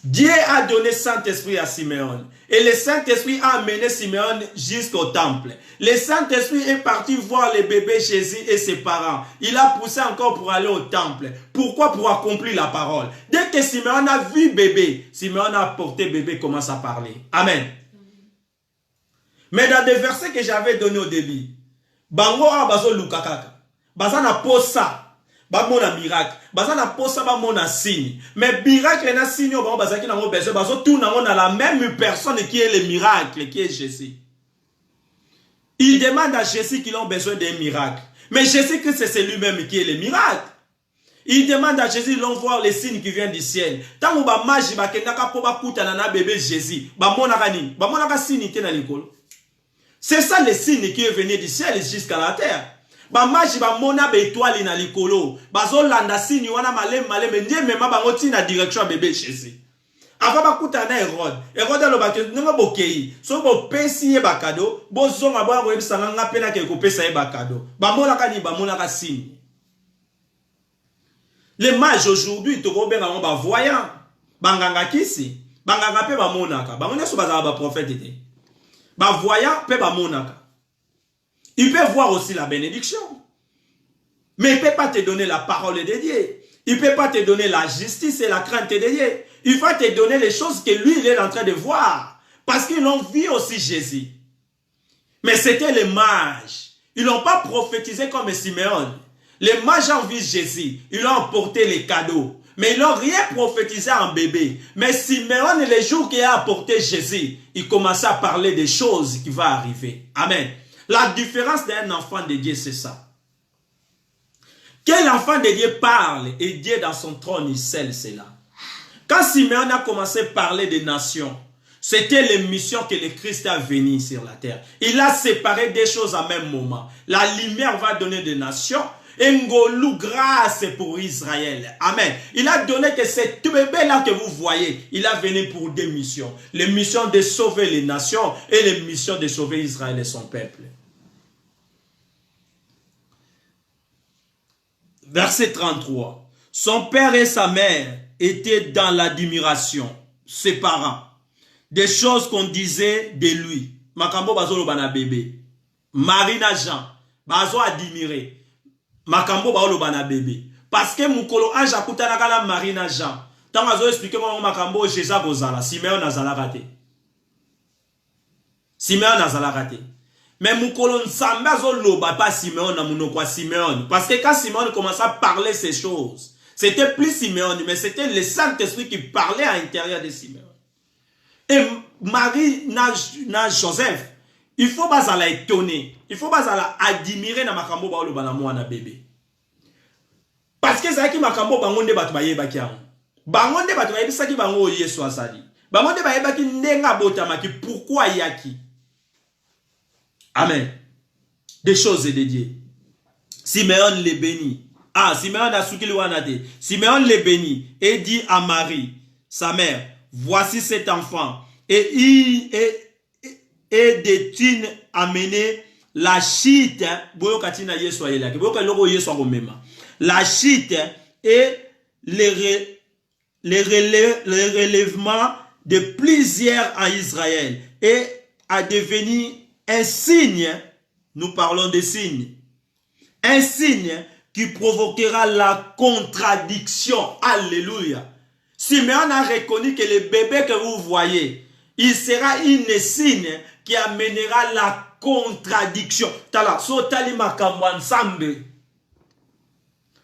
Dieu a donné Saint-Esprit à Simeon. Et le Saint-Esprit a amené Simeon jusqu'au temple. Le Saint-Esprit est parti voir le bébé Jésus et ses parents. Il a poussé encore pour aller au temple. Pourquoi? Pour accomplir la parole. Dès que Simeon a vu bébé, Simeon a porté bébé, commence à parler. Amen. Mais dans des versets que j'avais donnés au début, bango a bazo lukakaka. Bazana posa. Bamona miracle. Bazana posa bamona signe. Mais miracle na signe au bazaki na mo besoin bazo tout na on a la même personne qui est le miracle, qui est Jésus. Il demande à Jésus qu'ils ont besoin d'un miracle. Mais Jésus Christ c'est lui-même qui est le miracle. Il demande à Jésus, ils vont voir les signes qui viennent du ciel. Tant ba magie ba kenaka po ba kuta na bébé Jésus. Ba monaka ni, ba monaka signe te na likolo. C'est ça le signe qui est venu du ciel jusqu'à la terre. Ba maji ba mona be étoile na likolo. Bazo landa signe wana malem ndie mema ba ngoti na direction bébé Jésus. Ava ba kuta na Hérode. Hérode lo ba ke nga bokei. So bo pesi e ba cadeau, bo zonga bo ko ebisa nga pena ke ko pesa e ba cadeau. Ba mona ka ni ba mona ka signe. Les mages aujourd'hui to ko benga ba voyant. Banganga kisi, banganga pe ba monaka. Ba ngone so ba za ba prophète té. Ba voyant peut ba monaka. Il peut voir aussi la bénédiction. Mais il ne peut pas te donner la parole de Dieu. Il ne peut pas te donner la justice et la crainte de Dieu. Il va te donner les choses que lui, il est en train de voir. Parce qu'ils l'ont vu aussi Jésus. Mais c'était les mages. Ils n'ont pas prophétisé comme Simeon. Les mages ont vu Jésus. Ils ont apporté les cadeaux. Mais ils n'ont rien prophétisé en bébé. Mais Simeon, les jours qu'il a apporté Jésus, il commençait à parler des choses qui vont arriver. Amen. La différence d'un enfant de Dieu, c'est ça. Quel enfant de Dieu parle et Dieu dans son trône, il scelle cela. Quand Simeon a commencé à parler des nations, c'était l'émission que le Christ a venu sur la terre. Il a séparé des choses en même moment. La lumière va donner des nations. Ngolou grâce pour Israël. Amen. Il a donné que cet bébé-là que vous voyez, il a venu pour deux missions. Les missions de sauver les nations et les missions de sauver Israël et son peuple. Verset 33. Son père et sa mère étaient dans l'admiration, ses parents, des choses qu'on disait de lui. Makambo bazolo bana bébé. Marina Jean, bazo admiré. Makambo baolo bana bébé. Parce que mukolo anja kutana kala Marina Jean. Tant bazo expliquer comment makambo Jésus bozala. Simeon azala raté. Simeon azala raté. Mais mukolo nsamba zo loba pas Simeon na munokwa Simeon. Parce que quand Simeon commençait à parler ces choses, c'était plus Simeon, mais c'était le Saint-Esprit qui parlait à l'intérieur de Simeon. Et Marie na Joseph, il faut pas la étonner. Il faut pas la admirer na makambo ba oloba na mwana bébé. Parce que ça qui makambo bangonde batu ba yeba ki an. Bangonde batu ba yebisa ki bango Yesu azali. Bangonde ba yeba ki ndenga botama ki pourquoi yaki. Amen. Des choses de Dieu. Simeon les bénit. Ah, Simeon a soukili wanate. Simeon les bénit et dit à Marie, sa mère, voici cet enfant. Et et de thunes amenées, la chute, la chute et le relèvement de plusieurs en Israël et a devenu un signe, nous parlons de signes, un signe qui provoquera la contradiction. Alléluia. Simeon a reconnu que le bébé que vous voyez, il sera un signe qui amènera la contradiction.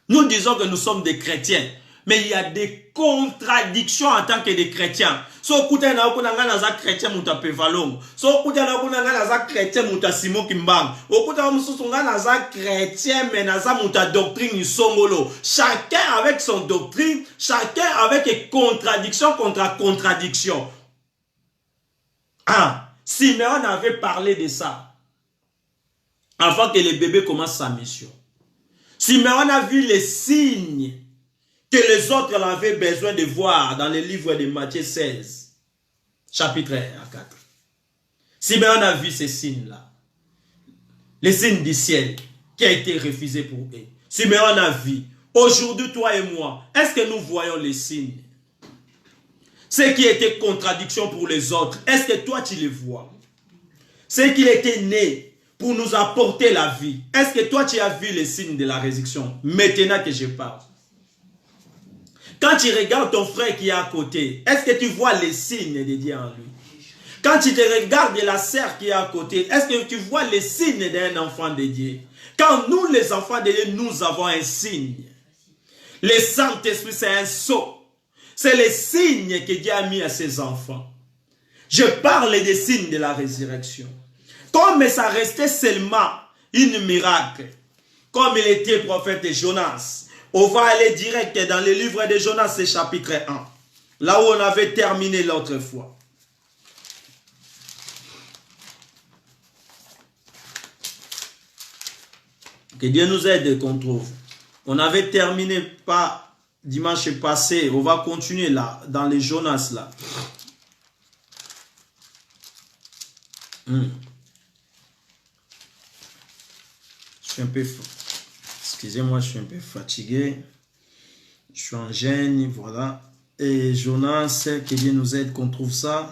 Nous disons que nous sommes des chrétiens, mais il y a des contradictions en tant que des chrétiens. So kuta na okuna ngana za chrétien muta pevalong. So kuta na okuna ngana za chrétien muta simo kimbang. Okuta mususu ngana za chrétien mais na za muta doctrine isongolo. Chacun avec son doctrine, chacun avec une contradiction contre contradiction. Ah, Simeon avait parlé de ça avant que le bébé commence sa mission. Simeon a vu les signes que les autres avaient besoin de voir dans le livre de Matthieu 16, chapitre 1 à 4. Simeon a vu ces signes-là. Les signes du ciel qui a été refusé pour eux. Simeon a vu. Aujourd'hui, toi et moi, est-ce que nous voyons les signes? Ce qui était contradiction pour les autres, est-ce que toi tu les vois? Ce qui était né pour nous apporter la vie, est-ce que toi tu as vu les signes de la résurrection? Maintenant que je parle. Quand tu regardes ton frère qui est à côté, est-ce que tu vois les signes de Dieu en lui? Quand tu te regardes la sœur qui est à côté, est-ce que tu vois les signes d'un enfant de Dieu? Quand nous, les enfants de Dieu, nous avons un signe. Le Saint-Esprit, c'est un sceau. C'est le signe que Dieu a mis à ses enfants. Je parle des signes de la résurrection. Comme ça restait seulement un miracle, comme il était prophète de Jonas. On va aller direct dans le livre de Jonas, c'est chapitre 1. Là où on avait terminé l'autre fois. Que Dieu nous aide qu'on trouve. On avait terminé pas dimanche passé. On va continuer là, dans les Jonas là. Je suis un peu... Excusez-moi, je suis un peu fatigué. Je suis en gêne, voilà. Et Jonas, que Dieu nous aide qu'on trouve ça.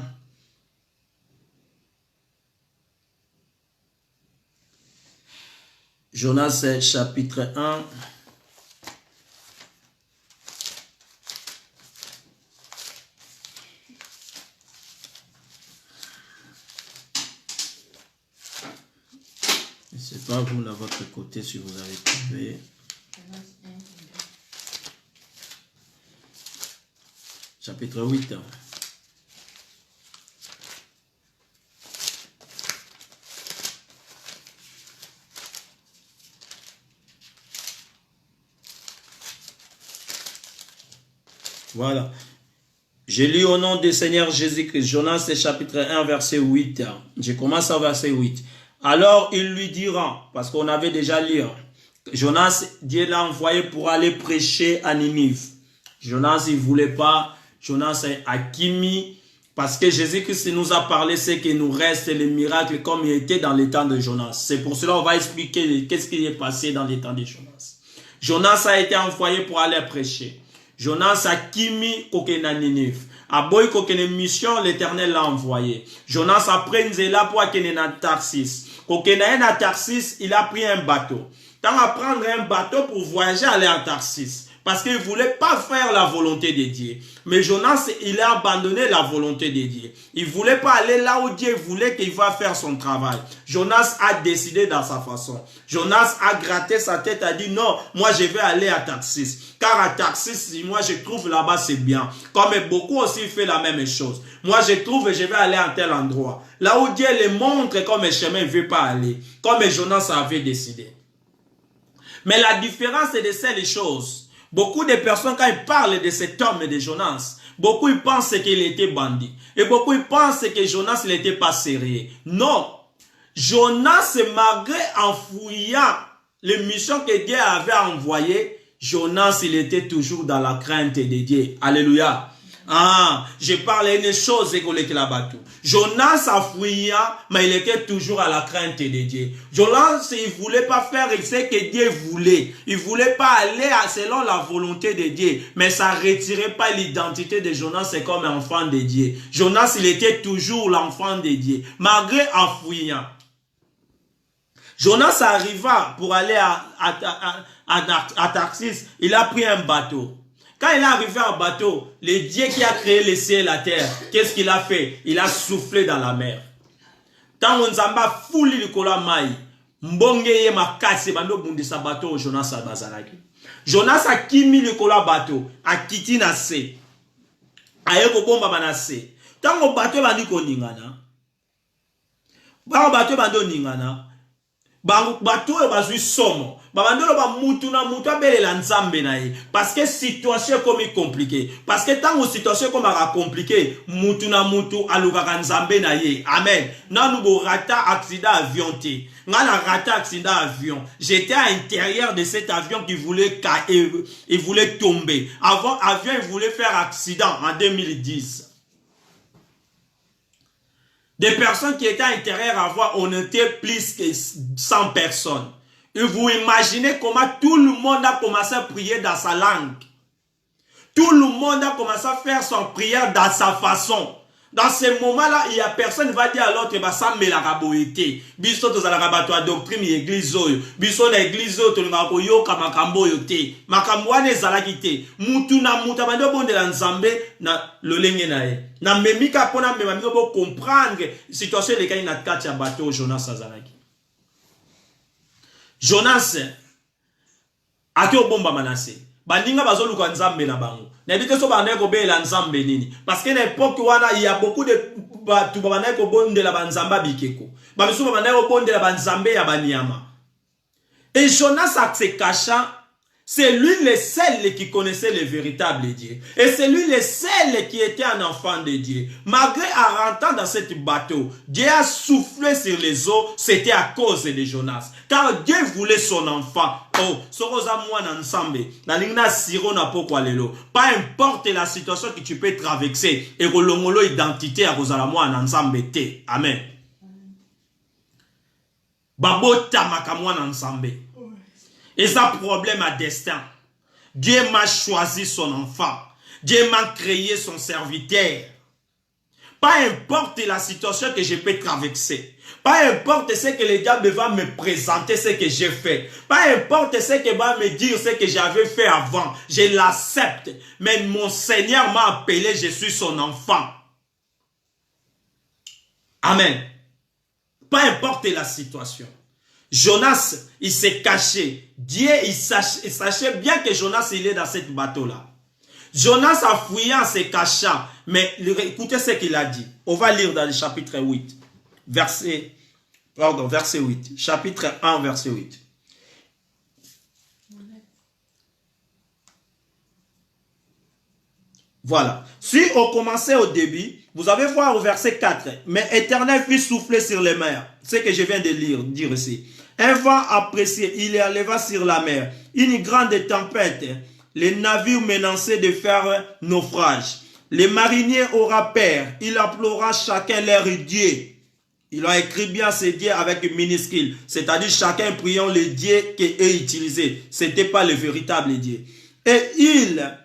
Jonas, chapitre 1. Je ne sais pas vous, de votre côté, si vous avez trouvé. Chapitre 8. Voilà. Je lis au nom du Seigneur Jésus-Christ. Jonas, chapitre 1, verset 8. Je commence au verset 8. Alors il lui dira, parce qu'on avait déjà lu, Jonas, Dieu l'a envoyé pour aller prêcher à Ninive. Jonas, il ne voulait pas. Jonas a Kimi, parce que Jésus-Christ nous a parlé, c'est qu'il nous reste les miracles comme il était dans les temps de Jonas. C'est pour cela qu'on va expliquer qu'est-ce qui est passé dans les temps de Jonas. Jonas a été envoyé pour aller prêcher. Jonas a Kimi kokena Ninive. A boy kokene mission, l'Éternel l'a envoyé. Jonas a pris Nzela pour akene na Tarsis. Kokena na Tarsis, il a pris un bateau. Tant à prendre un bateau pour voyager aller à Tarsis. Parce qu'il ne voulait pas faire la volonté de Dieu. Mais Jonas, il a abandonné la volonté de Dieu. Il ne voulait pas aller là où Dieu voulait qu'il va faire son travail. Jonas a décidé dans sa façon. Jonas a gratté sa tête, a dit non, moi je vais aller à Tarsis. Car à Tarsis, moi je trouve là-bas c'est bien. Comme beaucoup aussi fait la même chose. Moi je trouve je vais aller à tel endroit. Là où Dieu le montre comme un chemin, il ne veut pas aller. Comme Jonas avait décidé. Mais la différence de ces choses. Beaucoup de personnes, quand ils parlent de cet homme de Jonas, beaucoup ils pensent qu'il était bandit. Et beaucoup ils pensent que Jonas n'était pas sérieux. Non. Jonas, malgré en fouillant les missions que Dieu avait envoyées, Jonas, il était toujours dans la crainte de Dieu. Alléluia. Ah, je parle une chose et que la bateau. Jonas a fui, mais il était toujours à la crainte de Dieu. Jonas, il voulait pas faire ce que Dieu voulait. Il voulait pas aller selon la volonté de Dieu. Mais ça retirait pas l'identité de Jonas comme enfant de Dieu. Jonas, il était toujours l'enfant de Dieu. Malgré en fuyant. Jonas arriva pour aller à Tarsis. Il a pris un bateau. Quand il est arrivé en bateau, le Dieu qui a créé les cieux et la terre, qu'est-ce qu'il a fait? Il a soufflé dans la mer. Tant on zamba fouli le kola mai, mbongeye makase bando bundisa bateau Jonas a bazalaki. Jonas a kimi le kola bateau, a kiti na se. Aye ko bomba banase. Tant on bateau bandi ko ningana. Ba bateau bando ningana. Bateau e bazui somo. Babandolo ba mutu na mutu abele la nzambe na ye. Parce que situation comme compliquée. Parce que tant que situation comme compliquée, mutu na mutu alukaka nzambe na ye. Amen. Nan nou bo rata accident avion te. Ngana rata accident avion. J'étais à l'intérieur de cet avion qui voulait il voulait tomber. Avant avion il voulait faire accident en 2010. Des personnes qui étaient à l'intérieur avant, on était plus que 100 personnes. Et vous imaginez comment tout le monde a commencé à prier dans sa langue. Tout le monde a commencé à faire son prière dans sa façon. Dans ces moments-là, il y a personne qui va dire à l'autre, bah ça me la raboité. Biso to zala rabato a doctrine église oyo. Biso na église oyo to ngako yo kamakambo yo te. Makambo ane zala kite. Mutu na muta bando bonde la nzambe na lolenge na ye. Na memika pona mema mingo bo comprendre situation le kani na kati ya bateau Jonas azalaki. Jonas ate obomba manase. Bandinga bazoluka nzambe na bango. Na bite so banaye ko bela nzambe nini. Parce que na époque wana il y a beaucoup de batu banaye ko bondela banzamba bikeko. Ba biso banaye ko bondela banzambe ya banyama. Et Jonas a se cachant. C'est lui le seul qui connaissait le véritable Dieu. Et c'est lui le seul qui était un enfant de Dieu. Malgré en rentrant dans ce bateau, Dieu a soufflé sur les eaux, c'était à cause de Jonas. Car Dieu voulait son enfant. Oh, pas importe la situation que tu peux traverser, et que l'ongolo identité à cause de moi en ensemble. Amen. Babota makamwa ensemble. Et ça problème à destin. Dieu m'a choisi son enfant. Dieu m'a créé son serviteur. Pas importe la situation que je peux traverser. Pas importe ce que le diable va me présenter, ce que j'ai fait. Pas importe ce qu'il va me dire, ce que j'avais fait avant. Je l'accepte. Mais mon Seigneur m'a appelé, je suis son enfant. Amen. Pas importe la situation. Jonas, il s'est caché. Dieu, il sachait bien que Jonas, il est dans cette bateau-là. Jonas a fouillé en se cachant. Mais écoutez ce qu'il a dit. On va lire dans le chapitre 8. Verset 8. Chapitre 1, verset 8. Voilà. Si on commençait au début, vous allez voir au verset 4. Mais Éternel fit souffler sur les mers. Ce que je viens de dire ici. Un vent apprécié, il éleva sur la mer. Une grande tempête. Les navires menaçaient de faire naufrage. Les mariniers auront peur. Il implora chacun leur Dieu. Il a écrit bien ces dieux avec minuscule. C'est-à-dire chacun priant le Dieu qu'eux utilisaient. Ce n'était pas le véritable Dieu. Et il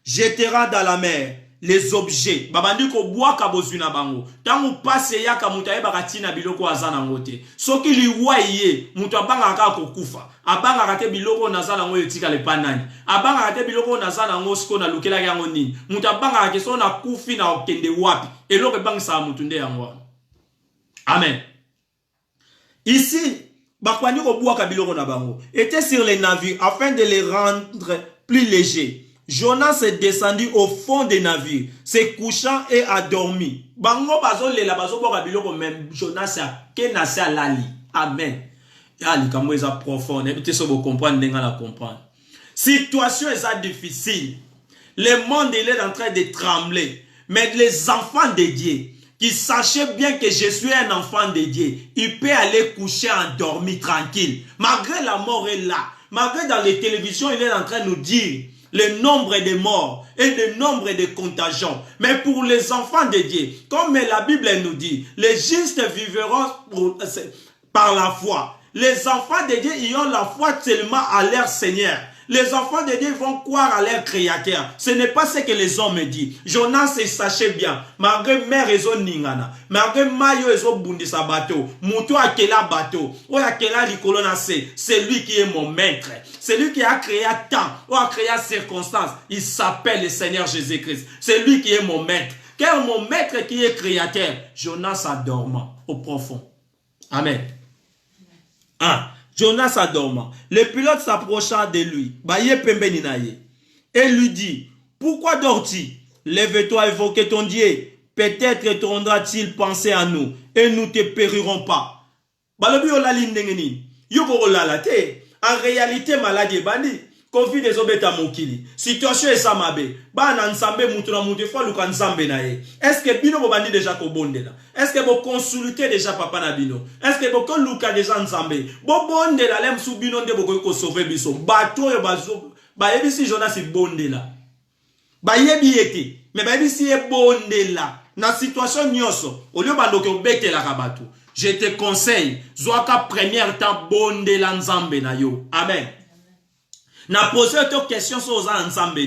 jettera dans la mer les objets. Babandi ko bois kabozuna bango. Tangu passe ya kamutaye bakatina biloko azana ngote. Soki liwaye mutu abanga ka kokufa. Abanga kate biloko nazana ngo etika le panani. Abanga kate biloko nazana ngo siko na lukela yango nini. Mutu abanga kate so na kufi na okende wapi. Eloko banga sa mutu nde yango. Amen. Ici, bakwani ko bois kabiloko na bango était sur les navires afin de les rendre plus légers. Jonas est descendu au fond des navires, s'est couchant et a dormi. Bango bazo lela bazo boka biloko même Jonas a kenasa lali. Amen. Ali kamo eza profond, et so bo comprendre ndenga la comprendre. Situation est difficile. Le monde il est en train de trembler, mais les enfants de Dieu qui sachaient bien que je suis un enfant de Dieu, il peut aller coucher endormi tranquille. Malgré la mort est là, malgré dans les télévisions il est en train de nous dire le nombre de morts et le nombre de contagions. Mais pour les enfants de Dieu, comme la Bible nous dit, les justes vivront par la foi. Les enfants de Dieu, ils ont la foi seulement à leur Seigneur. Les enfants de Dieu vont croire à leur créateur. Ce n'est pas ce que les hommes disent. Jonas, sachez bien, malgré mère et son ningana, malgré mayo et son bundisa bateau, moutou a kela bateau, ou a kela likolona c'est lui qui est mon maître. C'est lui qui a créé temps, ou a créé circonstances. Il s'appelle le Seigneur Jésus-Christ. C'est lui qui est mon maître. Quel est mon maître qui est créateur? Jonas a dormi au profond. Amen. Ah. Jonas adorma. Le pilote s'approcha de lui. Et lui dit, pourquoi dors-tu? Lève-toi, évoque ton Dieu. Peut-être t'aura-t-il pensé à nous et nous ne te périrons pas. En réalité, maladie bandi. Covid des obeta mokili. Situation est samabe. Ba na nsambe mutu na mutu fa luka nsambe na ye. Est-ce que bino bo bandi déjà ko bonde la? Est-ce que bo consulter déjà papa na bino? Est-ce que bo ko luka déjà nsambe? Bo bonde la lem sou bino nde bo ko sauver biso. Bato yo bazo. Ba yebi si Jonas si bonde la. Ba yebi ete. Mais ba yebi si e bonde la. Na situation nyoso. Au lieu ba loke obete la kabato. Je te conseille. Zoaka première temps bonde la nsambe na yo. Amen. Na posé autre question sur les ensemble.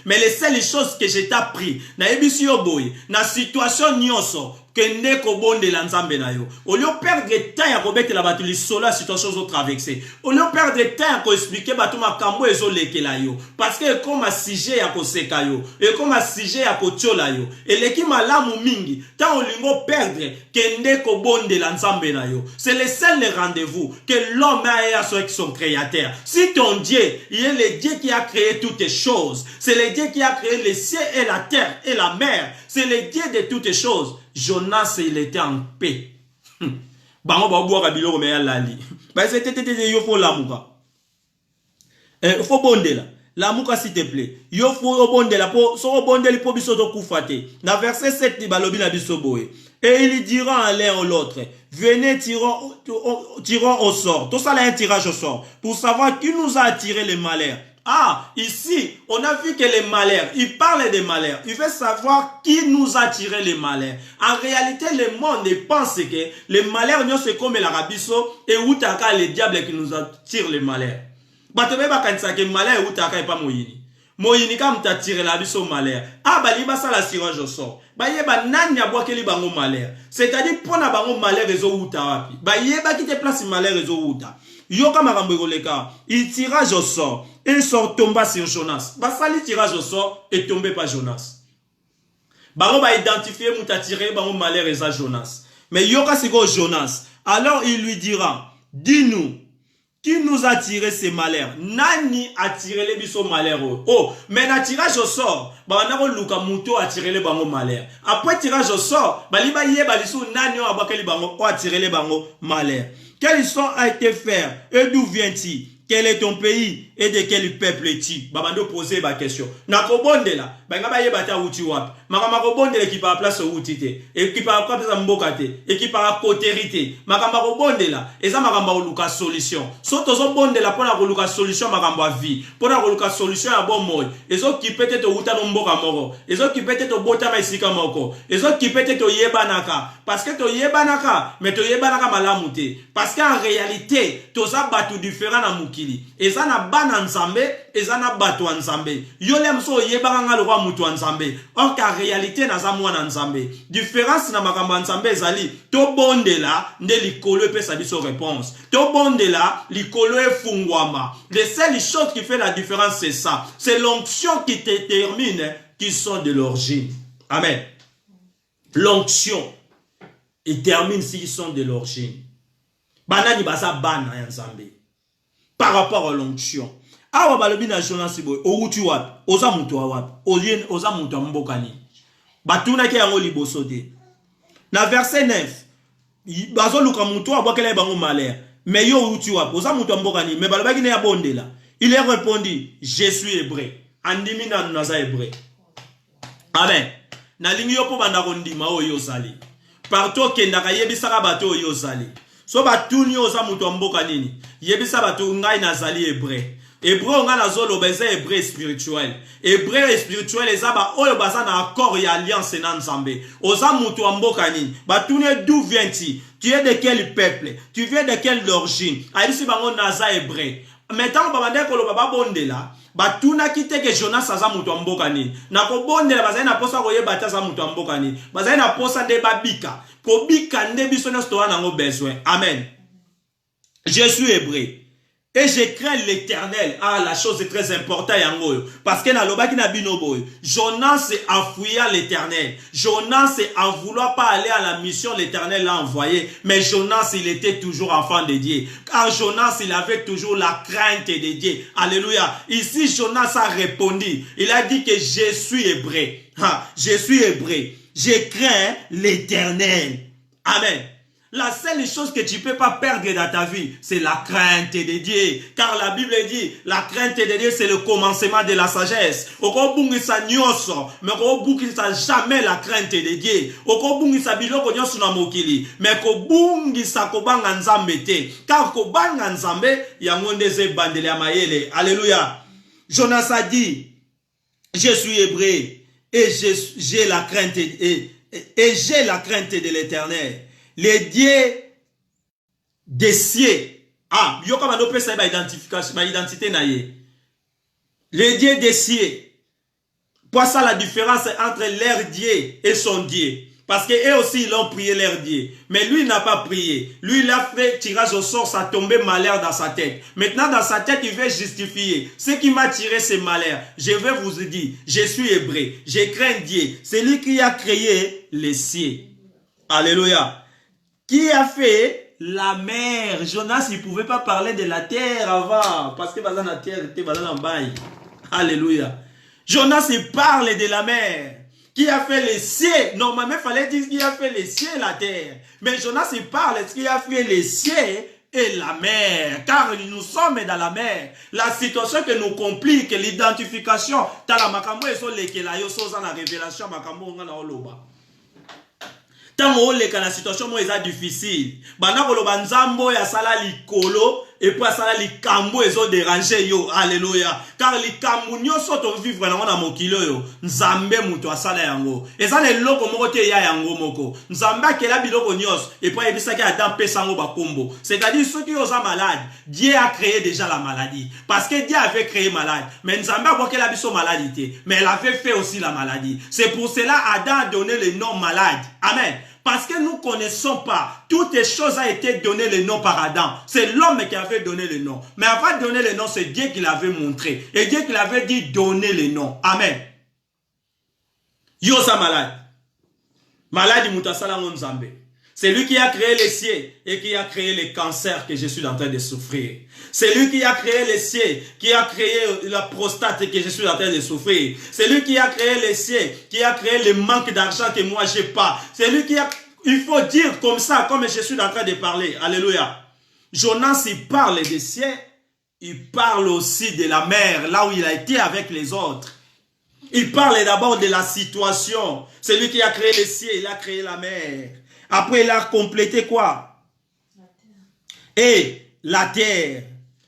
Mais les seules choses que j'ai appris, na ebisi yo boy, na situation nyonso, que ne ko bonde l'ensemble na yo. Au lieu perdre temps à kobete la batuli solo la situation zo traverser. Au lieu perdre temps à ko expliquer batu makambo ezo leke la yo. Parce que comme un sujet ya ko seka yo, et comme un sujet ya ko tiola yo. Et leki malamu mingi, tant on lingo perdre que ne ko bonde l'ensemble na yo. C'est le seul rendez-vous que l'homme a avec son créateur. Si ton Dieu, il est le Dieu qui a créé toutes choses. C'est le Dieu qui a créé les cieux et la terre et la mer. C'est le Dieu de toutes choses. Jonas, il était en paix. Bango ba boire biloko me lali. Ba c'était yo fo lamuka. Faut bonde là. Lamuka s'il te plaît. Yo fo bonde là po so bonde li po biso to kufate. Na verset 7 balobi na biso boye. Et il dira à l'un ou l'autre, venez tirons au sort. Tout ça là un tirage au sort pour savoir qui nous a attiré les malheurs. Ah, ici, on a vu que les malheurs, il parle des malheurs. Il veut savoir qui nous a tiré les malheurs. En réalité, le monde pense que les malheurs, c'est comme l'arabiso et outaka, le diable qui nous attire les malheurs. Batebe bakanisa que malheur outaka et pas moyini. Moyini kam t'a tiré la biso malheur. Ah, bah, liba ça la tirage au sort. Bah, yeba nanya boa ke li bango malheur. C'est-à-dire, pour na bango malheur rezo outa wapi. Bah, yeba qui te place malheur rezo outa. Yoka makambo goleka, il tirage au sort. Un sort tomba sur Jonas. Bah, ça li tirage au sort et tombé par Jonas. Bah, on va identifier mouta tiré bango malheur reza Jonas. Mais yoka c'est quoi Jonas? Alors il lui dira, dis-nous, qui nous a tiré ces malheurs? Nani a tiré les biso malheurs? Oh, mais na tirage au sort, bah on a luka muto a tiré les bango malheurs. Après tirage au sort, bah liba yeba lisu nani a bakeli bango a tiré les bango malheurs. Quels sont a été faits et d'où vient-il? Quel est ton pays et de quel peuple es-tu? Babando poser ma question. Nakobonde la, bangaba yebata uti wap. Makamabonde le qui par place outité et qui par place mbokate et qui par côtérité. Makamabonde la, et ça makamba oluka solution. Soto zo bonde la pona oluka solution makamba vie. Pona oluka solution à bon mot. Et zo qui peut-être uta no mboka moko. Et zo qui peut-être bota maisika moko. Et zo qui peut-être yebanaka parce que to yebanaka mais to yebanaka malamute. Parce qu'en réalité, to za batu différent na muki. Eza na bana nzambe, eza na bato nzambe. Yo lem so yebanga nga lwa mutu nzambe. Or ka réalité na za mwana nzambe. Différence na makambo nzambe ezali to bondela nde likolo pesa biso réponse. To bondela likolo efungwama. Les seules choses qui fait la différence c'est ça. C'est l'onction qui détermine qui sont de l'origine. Amen. L'onction détermine s'ils sont de l'origine. Banani basa bana nzambe. Par rapport à l'onction. Awa balobi na Jonas boy, outi wapi, oza mutu wapi, oza mutu mbokani. Batuna ke yango liboso te. Na verset 9, bazo luka mutu abakela bango malheur. Mais yo outi wapi, oza mutu mbokani, mais balobaki ne ya bondela. Il a répondu, je suis hébreu. Andimi na naza hébreu. Amen. Na lingi yo po banda kondima o yo sali. Partout kendaka yebisaka bato yo sali. So batuni oza mutu mboka nini yebisa bato ngai nazali hébreu Hébreu on a la zone obézé hébreu spirituel. Hébreu spirituel les aba oyo baza na accord et alliance na Nzambe. Oza mutu amboka nini? Batune d'où viens-tu? Tu es de quel peuple? Tu viens de quelle origine? Aïsi bango naza hébreu. Maintenant babande ko lo baba bondela. Batuna kite ke Jonas aza mutu amboka nini? Na ko bondela bazali na posa ko yeba taza mutu amboka nini? Bazali na posa nde babika. Ko bika nde biso na sto na ngo besoin. Amen. Je suis hébreu. Et je crains l'Éternel. Ah, la chose est très importante. Parce que Jonas a fouillé l'Éternel. Jonas a vouloir pas aller à la mission, l'Éternel l'a envoyé. Mais Jonas, il était toujours enfant de Dieu. Car Jonas, il avait toujours la crainte de Dieu. Alléluia. Ici, Jonas a répondu. Il a dit que je suis hébreu. Ah, je suis hébreu. Je crains l'Éternel. Amen. La seule chose que tu ne peux pas perdre dans ta vie, c'est la crainte de Dieu. Car la Bible dit, la crainte de Dieu, c'est le commencement de la sagesse. Oko bungisa nyoso, mais oko bungisa jamais la crainte de Dieu. Oko bungisa biloko nyoso na mokili, mais ko bungisa kobanga nzambe te. Car kobanga nzambe, yango ndeze bandele ya mayele. Alléluia. Jonas a dit, je suis hébreu et j'ai la crainte et j'ai la crainte de l'Éternel. Les dieux des cieux. Ah, yo comme on peut ça identification, ma identité na ye. Les dieux des cieux. Pour ça la différence entre leur Dieu et son Dieu. Parce que eux aussi ils ont prié leur Dieu. Mais lui il n'a pas prié. Lui il a fait tirage au sort, ça a tombé malheur dans sa tête. Maintenant dans sa tête il veut justifier. Ce qui m'a tiré ce malheur. Je vais vous dire, je suis hébreu. Je crains Dieu. C'est lui qui a créé les cieux. Alléluia. Qui a fait la mer? Jonas, il ne pouvait pas parler de la terre avant. Parce que dans la terre, était dans le bail. Alléluia. Jonas, il parle de la mer. Qui a fait les cieux? Normalement, il fallait dire qui a fait les cieux et la terre. Mais Jonas, il parle de qui a fait les cieux et la mer. Car nous sommes dans la mer. La situation que nous complique, l'identification. Tala makambo eso lekela yo soza na révélation makambo nga na oloba. Tango leka na situation mo eza difficile. Bana koloba nzambo ya sala likolo et puis sala likambo ezo déranger yo. Alléluia. Car likambo nyonso to vivre na mokilo yo. Nzambe muto asala yango. Eza le loko moko te ya yango moko. Nzambe akela biloko nyonso et puis ebisa ki adam pesa ngo bakombo. C'est-à-dire ceux qui sont malades, Dieu a créé déjà la maladie. Parce que Dieu avait créé malade. Mais Nzambe a boké la biso maladie. Mais elle avait fait aussi la maladie. C'est pour cela Adam a donné le nom malade. Amen. Parce que nous ne connaissons pas. Toutes les choses a été donné le nom par Adam. C'est l'homme qui avait donné le nom. Mais avant de donner le nom, c'est Dieu qui l'avait montré. Et Dieu qui l'avait dit donner le nom. Amen. Yo sa malade. Malade mutasala nzambe. C'est lui qui a créé les cieux et qui a créé les cancers que je suis en train de souffrir. C'est lui qui a créé les cieux, qui a créé la prostate que je suis en train de souffrir. C'est lui qui a créé les cieux, qui a créé le manque d'argent que moi j'ai pas. C'est lui qui a... Il faut dire comme ça, comme je suis en train de parler. Alléluia. Jonas, il parle des cieux, il parle aussi de la mer, là où il a été avec les autres. Il parle d'abord de la situation. C'est lui qui a créé les cieux, il a créé la mer. Après, il a complété quoi? Et la terre.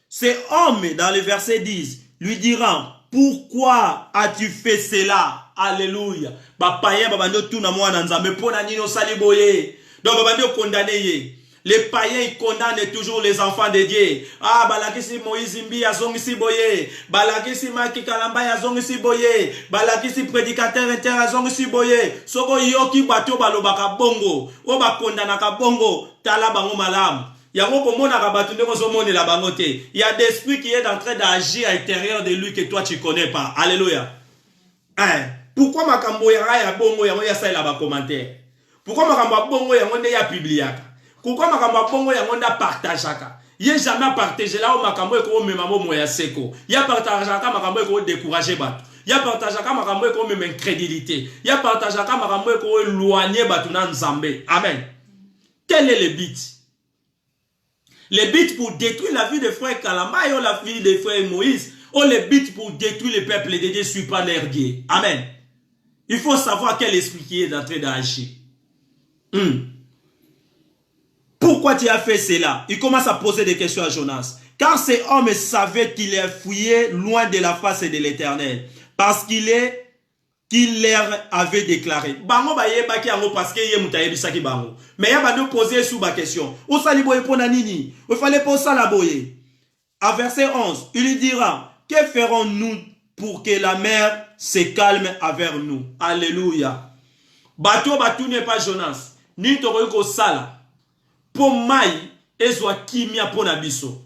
Ces hommes, dans le verset 10, lui diront, pourquoi as-tu fait cela? Alléluia. Bapaya, babando tout na mwana nzambe pona nino saliboye. Donc babando condamné. Les païens ils condamnent toujours les enfants de Dieu. Ah, balakisi Moïse Mbi azongisi boye. Balakisi Maki Kalamba azongisi boye. Balakisi prédicateur inter azongisi boye. Soko yoki bato balobaka bongo. O ba kondanaka bongo. Tala bango malamu. Yango komona kabatu ndeko somone la bango te. Il y a des esprits qui est en train d'agir à l'intérieur de lui que toi tu connais pas. Alléluia. Hein? Pourquoi makambo ya bongo yango ya sa la ba commentaire? Pourquoi makambo bongo yango nde ya publiaka? Pourquoi makambo bongo yango nda partageaka? Yé jamais partagé là où makambo eko memamo moya seko. Ya partageaka makambo eko décourager bato. Ya partageaka makambo eko même incrédulité. Ya partageaka makambo eko éloigner bato na nzambe. Amen. Quel est le but? Le but pour détruire la vie de frère Kalamba et la vie de frère Moïse. Ou le but pour détruire le peuple de Dieu ne suit pas leur Dieu. Amen. Il faut savoir quel esprit qui est en train d'agir. Pourquoi tu as fait cela? Il commence à poser des questions à Jonas. Car ces hommes savaient qu'il est fouillé loin de la face de l'Éternel, parce qu'il leur avait déclaré. Bango ba yeba ki ango parce que ye mutayebi saki bango. Mais ya ba nous poser sous ma question. O sali boye pona nini? O fallait pas ça la boye. À verset 11, il lui dira, que ferons-nous pour que la mer se calme avec nous? Alléluia. Bateau n'est pas Jonas. Ni toroiko sala. Pour mai ezwa kimia pona biso.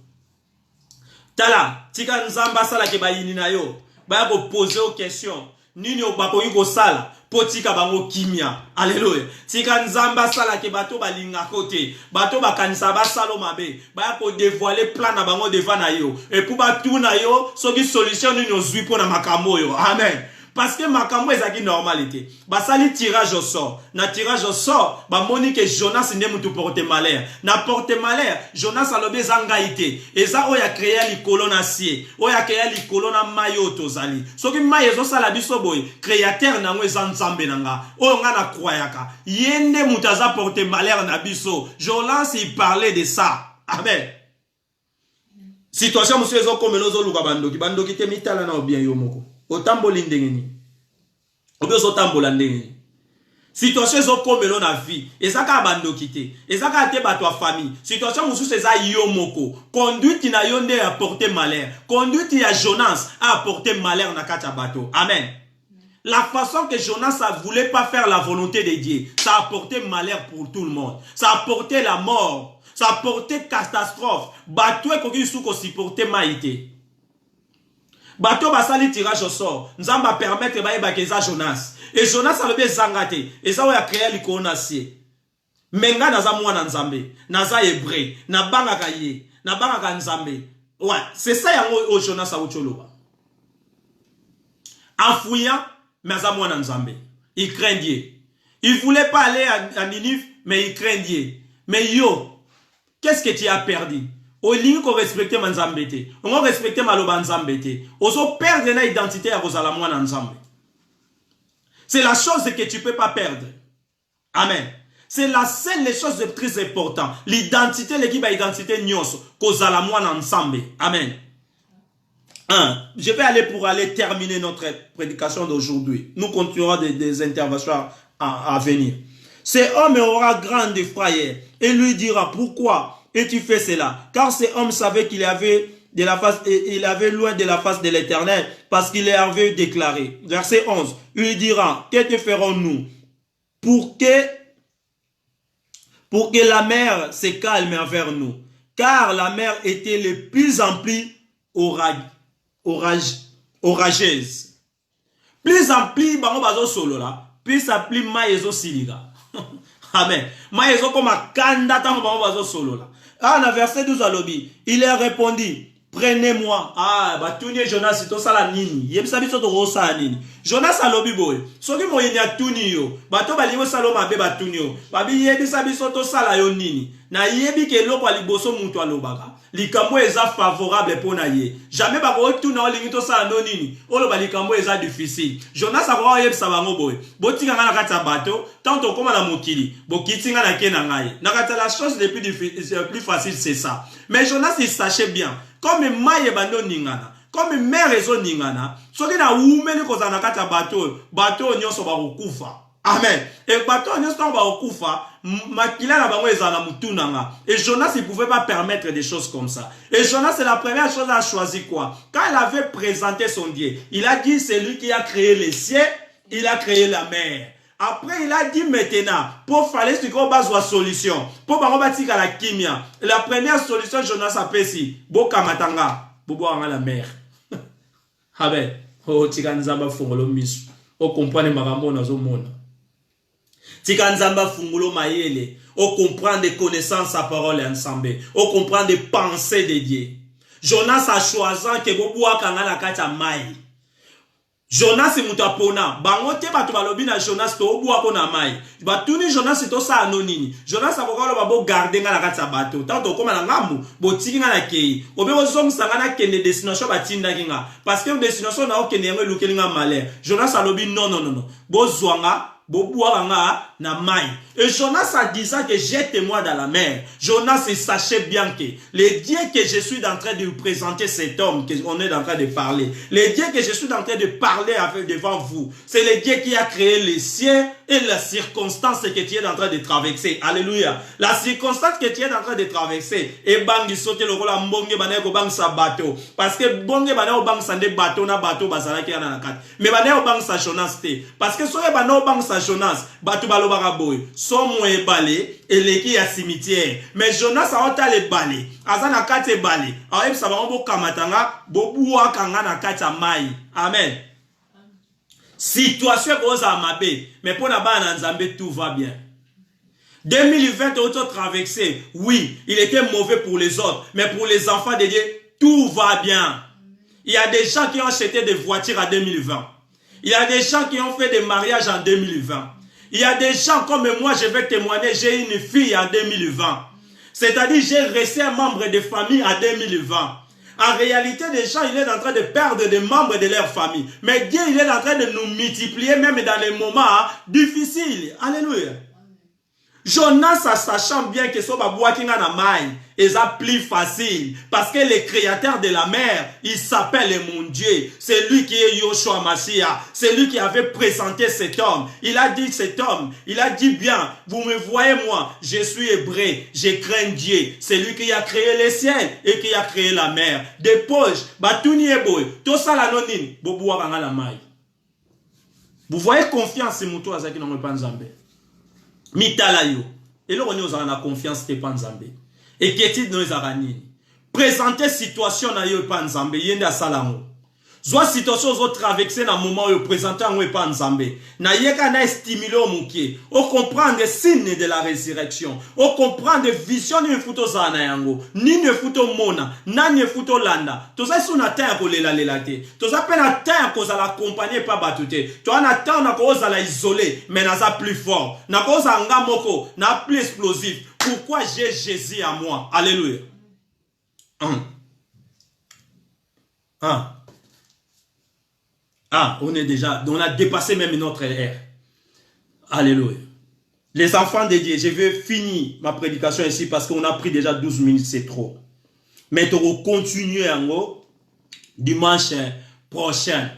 Tala, tika nzamba sala ke bayini na yo. Ba ko poser aux questions. Nini obakoyi ko sala potika bango kimia. Alléluia. Tika nzamba sala ke bato balinga kote. Bato bakanisa ba salo mabe. Ba ko dévoiler plan na bango devant na yo. Et pour batu na yo, soki solution nini ozwi pona makambo yo. Amen. Parce que makambo ezaki normalité. Basali tirage au sort. Na tirage au sort, ba moni que Jonas ne mutu porte malheur. Na porte malheur, Jonas alobe zangaite. Eza oya créé likolo na sie. Oya créé likolo na mayo tozali. Soki mayo zo sala biso boy, créateur na ngwe nzambe nanga. Oyo nga na croyaka. Yende mutaza porte malheur na biso. Jonas il parlait de ça. Amen. Situation monsieur zo komelo zo luka bandoki. Bandoki te mitala na obien yo moko. Otamboli ndengeni. Obio otambola ndengeni. Situation zo komelo na vie. Ezaka abandoki te. Ezaka te bato a famille. Situation mususu eza yo moko. Conduite na yo nde a porter malheur. Conduite ya Jonas a apporté malheur na kati ya bato. Amen. La façon que Jonas ne voulait pas faire la volonté de Dieu, ça a apporté malheur pour tout le monde. Ça a apporté la mort. Ça a apporté catastrophe. Bato e koki suko supporter maïté. Bato basali tirage au sort. Nzamba permettre ba ebakeza Jonas. Et Jonas a levé zangate. Et ça a créé l'ikonasie. Menga naza mwana nzambe. Naza hébreu. Na banga kaye. Na banga ka nzambe. Ouais, c'est ça yango Jonas a ucholoba. En fouillant, mais naza mwana nzambe. Il craint Dieu. Il voulait pas aller à Ninive, mais il craint Dieu. Mais yo, qu'est-ce que tu as perdu? Au lieu qu'on respecte ma nzambete, on respecte ma loba nzambete, on perdre la identité à vos alamouan nzambe. C'est la chose que tu peux pas perdre. Amen. C'est la seule les choses de très importantes. L'identité, l'équipe à identité nyos, qu'aux alamouan ensemble. Amen. Je vais aller terminer notre prédication d'aujourd'hui. Nous continuerons des interventions à venir. Cet homme aura grande frayeur et lui dira pourquoi et tu fais cela, car cet homme savait qu'il avait loin de la face de l'Éternel, parce qu'il avait déclaré. Verset 11, il lui dira, que te ferons-nous pour que la mer se calme envers nous, car la mer était de plus en plus orageuse. Plus en plus, plus en plus, maïzo siliga. Amen. Maïzo comme un kanda tango bazo solo là. Ah, dans verset 12 à l'obi, il a répondu, prenez-moi. Ah, batuni Jonas, c'est tout ça la nini. Yebisa biso to rosa nini. Jonas a l'obi boy. Soki mo yenya tuni yo. Bato baliwo saloma be batuni yo. Babi yebisa biso to sala yo nini. Na yebi ke loko aliboso muntu alobaka. Likambo eza favorable pour na ye. Jamais bako tuna olingi to sala no nini. Oloba likambo eza difficile. Jonas a kwa yebisa bango boy. Botinga na kata bato, tanto koma na mokili. Bokitinga na kena ngai. Na kata la chose le plus facile c'est ça. Mais Jonas il sachait bien. Comme maye bando ningana. Comme mère ezo ningana. Soki na umeni kozana kata bato nyonso ba kufa. Amen. Et bato nyonso ba kufa. Makila na bango ezana mutunanga. Et Jonas il pouvait pas permettre des choses comme ça. Et Jonas c'est la première chose à choisir quoi. Quand il avait présenté son Dieu, il a dit c'est lui qui a créé les cieux, il a créé la mer. Après, il a dit maintenant, pour faire ce qu'on base la solution, pour bâtir la kimia. La première solution, Jonas a fait si, boka matanga, bobo anga la mer. Amen. Oh, tikanzamba fungolo misu. O comprendre marambo na zo mona. Tikanzamba fungolo mayele. O comprendre des connaissances à parole ensemble. O comprendre des pensées de Dieu. Jonas a choisi que bobo akanga la kata mai. Jonas mutapona bangote batu balobi na Jonas to obua ko na mai batuni Jonas to sa anonini Jonas akokalo babo garder nga na kata bato tanto koma na ngambu botiki nga na kei obe ozom sanga na kende destination batinda kinga parce que destination na okende yango lukeli nga malheur Jonas alobi non bozwanga bobua nga na mai. Et Jonas a disant que jette-moi dans la mer. Jonas, il sachait bien que le Dieu que je suis en train de vous présenter, cet homme qu'on est en train de parler, le Dieu que je suis en train de parler devant vous, c'est le Dieu qui a créé les cieux et la circonstance que tu es en train de traverser. Alléluia. La circonstance que tu es en train de traverser, et bangi sote le rôle mbonge bana ko bang sa bateau. Parce que bonge bana o bang sa de bateau na bateau bazala ki na kat. Mais bana o bang sa Jonas te. Parce que so e bana o bang sa Jonas, bateau balo baraboy. So mo e balé et leki ya cimetière. Mais Jonas a ota le balé. Azana kate balé. A e sa ba mbo kamatanga, bo buwa kanga na kata mai. Amen. Situation cause à mabé, mais pour la bas Nzambé tout va bien. 2020 auto traversé, oui, il était mauvais pour les autres, mais pour les enfants de Dieu, tout va bien. Il y a des gens qui ont acheté des voitures en 2020. Il y a des gens qui ont fait des mariages en 2020. Il y a des gens comme moi, je vais témoigner, j'ai une fille en 2020. C'est-à-dire, j'ai resté un membre de famille en 2020. En réalité, les gens, il est en train de perdre des membres de leur famille. Mais Dieu, il est en train de nous multiplier même dans les moments difficiles. Alléluia. Jonas, sachant bien que ce est plus facile. Parce que le créateur de la mer, il s'appelle mon Dieu. C'est lui qui est Yoshua Mashiach. C'est lui qui avait présenté cet homme. Il a dit cet homme, il a dit bien, vous me voyez moi, je suis hébreu, je crains Dieu. C'est lui qui a créé les ciels et qui a créé la mer. Des poches, batuni eboy, tout ça la nonine, boboua kanga la maille. Vous voyez confiance en muto azaki na mwepa nzambe. Mitala yo. Et là, on a la confiance de Panzambé. Et qu'est-ce que nous avons présenter situation na yo Panzambé, yenda salamo. Soit situation zo traverser na moment où présenter en Panzambé. Na yeka na stimuler au mouké. Au comprendre les signes de la résurrection. Au comprendre vision ni futo za na yango. Ni ne futo mona. Na ne futo landa. Tout ça sous na terre pour lela te. Tout ça peine na terre qu'on a l'accompagner pas batute. Toi na terre na cause à la isoler. Mais na ça plus fort. Na cause à ngamoko. Na plus explosif. Pourquoi j'ai Jésus à moi? Alléluia. On est déjà, on a dépassé même notre ère. Alléluia. Les enfants de Dieu, je vais finir ma prédication ici parce qu'on a pris déjà 12 minutes, c'est trop. Mais tu vas continuer en haut dimanche prochain.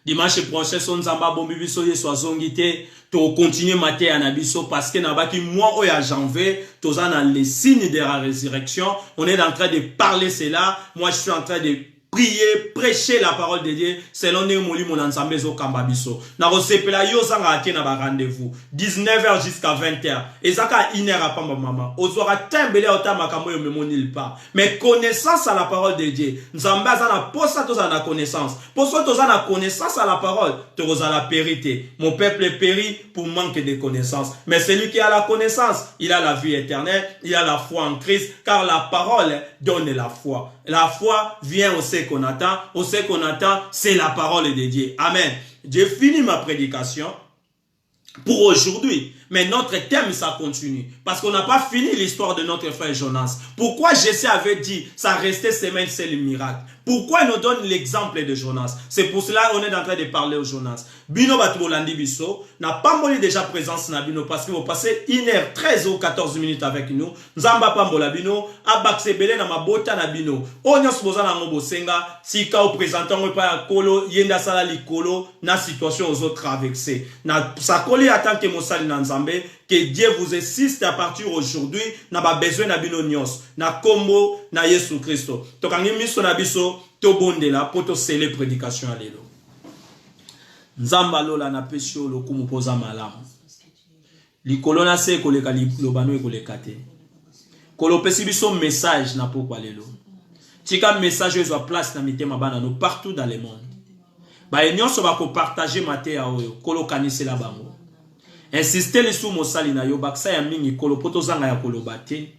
Dimanche prochain, son zamba bombi biso ye soazongité, tu vas continuer maté anabiso parce que nabaki moi au ya janvier, tu as les signes de la résurrection. On est en train de parler cela. Moi, je suis en train de prier, prêcher la parole de Dieu selon nous mon ensemble zo kambabiso. Na rosepela yo sanga ake na ba rendez-vous 19h jusqu'à 20h. Et zaka 1h à pamba mama. Ozora tembele ota makambo yo memonil pas. Mais connaissance à la parole de Dieu. Nzamba za na posa to za na connaissance. Poso to za na connaissance à la parole, to za la périté. Mon peuple périt pour manque de connaissance. Mais celui qui a la connaissance, il a la vie éternelle, il a la foi en Christ car la parole donne la foi. La foi vient au ce qu'on attend. Au ce qu'on attend, c'est la parole de Dieu. Amen. J'ai fini ma prédication pour aujourd'hui. Mais notre thème, ça continue. Parce qu'on n'a pas fini l'histoire de notre frère Jonas. Pourquoi Jésus avait dit, ça restait semaine, c'est le miracle. Pourquoi il nous donne l'exemple de Jonas? C'est pour cela qu'on est en train de parler au Jonas. Bino Batbolandi Bisso n'a pas molli déjà présence na Bino parce qu'il va passer 1h13 ou 14 minutes avec nous. Nzamba Pambola Bino, Abaksebele na mabota na Bino. Onyos boza na ngobo senga, sika au présentant pa kolo yenda sala likolo na situation aux autres traversées. Na sakoli attend que mosali na Nzambe que Dieu vous assiste à partir aujourd'hui n'a pas besoin na Bino nyos na kombo na Yesu Christo. Tokangi miso na biso to bondela poto sele prédication alelo. Nzamba lola na pesio lo kumupoza malamu. Likolo na se koleka lobano ekoleka te. Kolo pesi biso message na pokwa lelo. Tika message ezwa place na mitema bana no partout dans le monde. Ba nyonso ba ko partager maté ya oyo kolo kanisela bango. Insister les sous mosali na yo baksa ya mingi kolo poto zanga ya koloba te.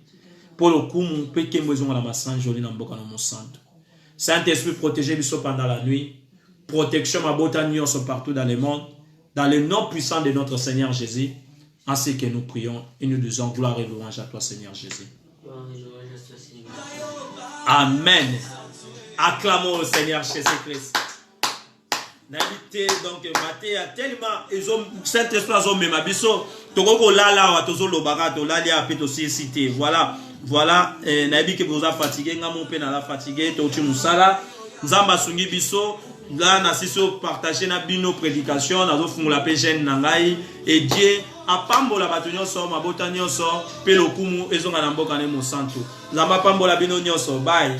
Polo kumu pe kembo ezonga na masanjoli na mboka na mosanto. Saint-Esprit protégez biso pendant la nuit. Protection ma botanion sont partout dans le monde. Dans le nom puissant de notre Seigneur Jésus. Ainsi que nous prions et nous disons gloire et louange à toi Seigneur Jésus. Amen. Acclamons le Seigneur Jésus-Christ. N'habité donc maté a tellement ils ont Saint-Esprit ont même abisso tokoko lala wa tozo lobaka to lali a peto cité voilà nabi que vous a fatigué ngamo pe na la fatigué to musala nzamba sungi biso là na siso partager na bino prédication na zo fungula pe jeune nangai et Dieu apambola bato nyonso mabota nyonso pe lokumu ezonga na mboka ne mosanto nzamba pambola bino nyonso bye.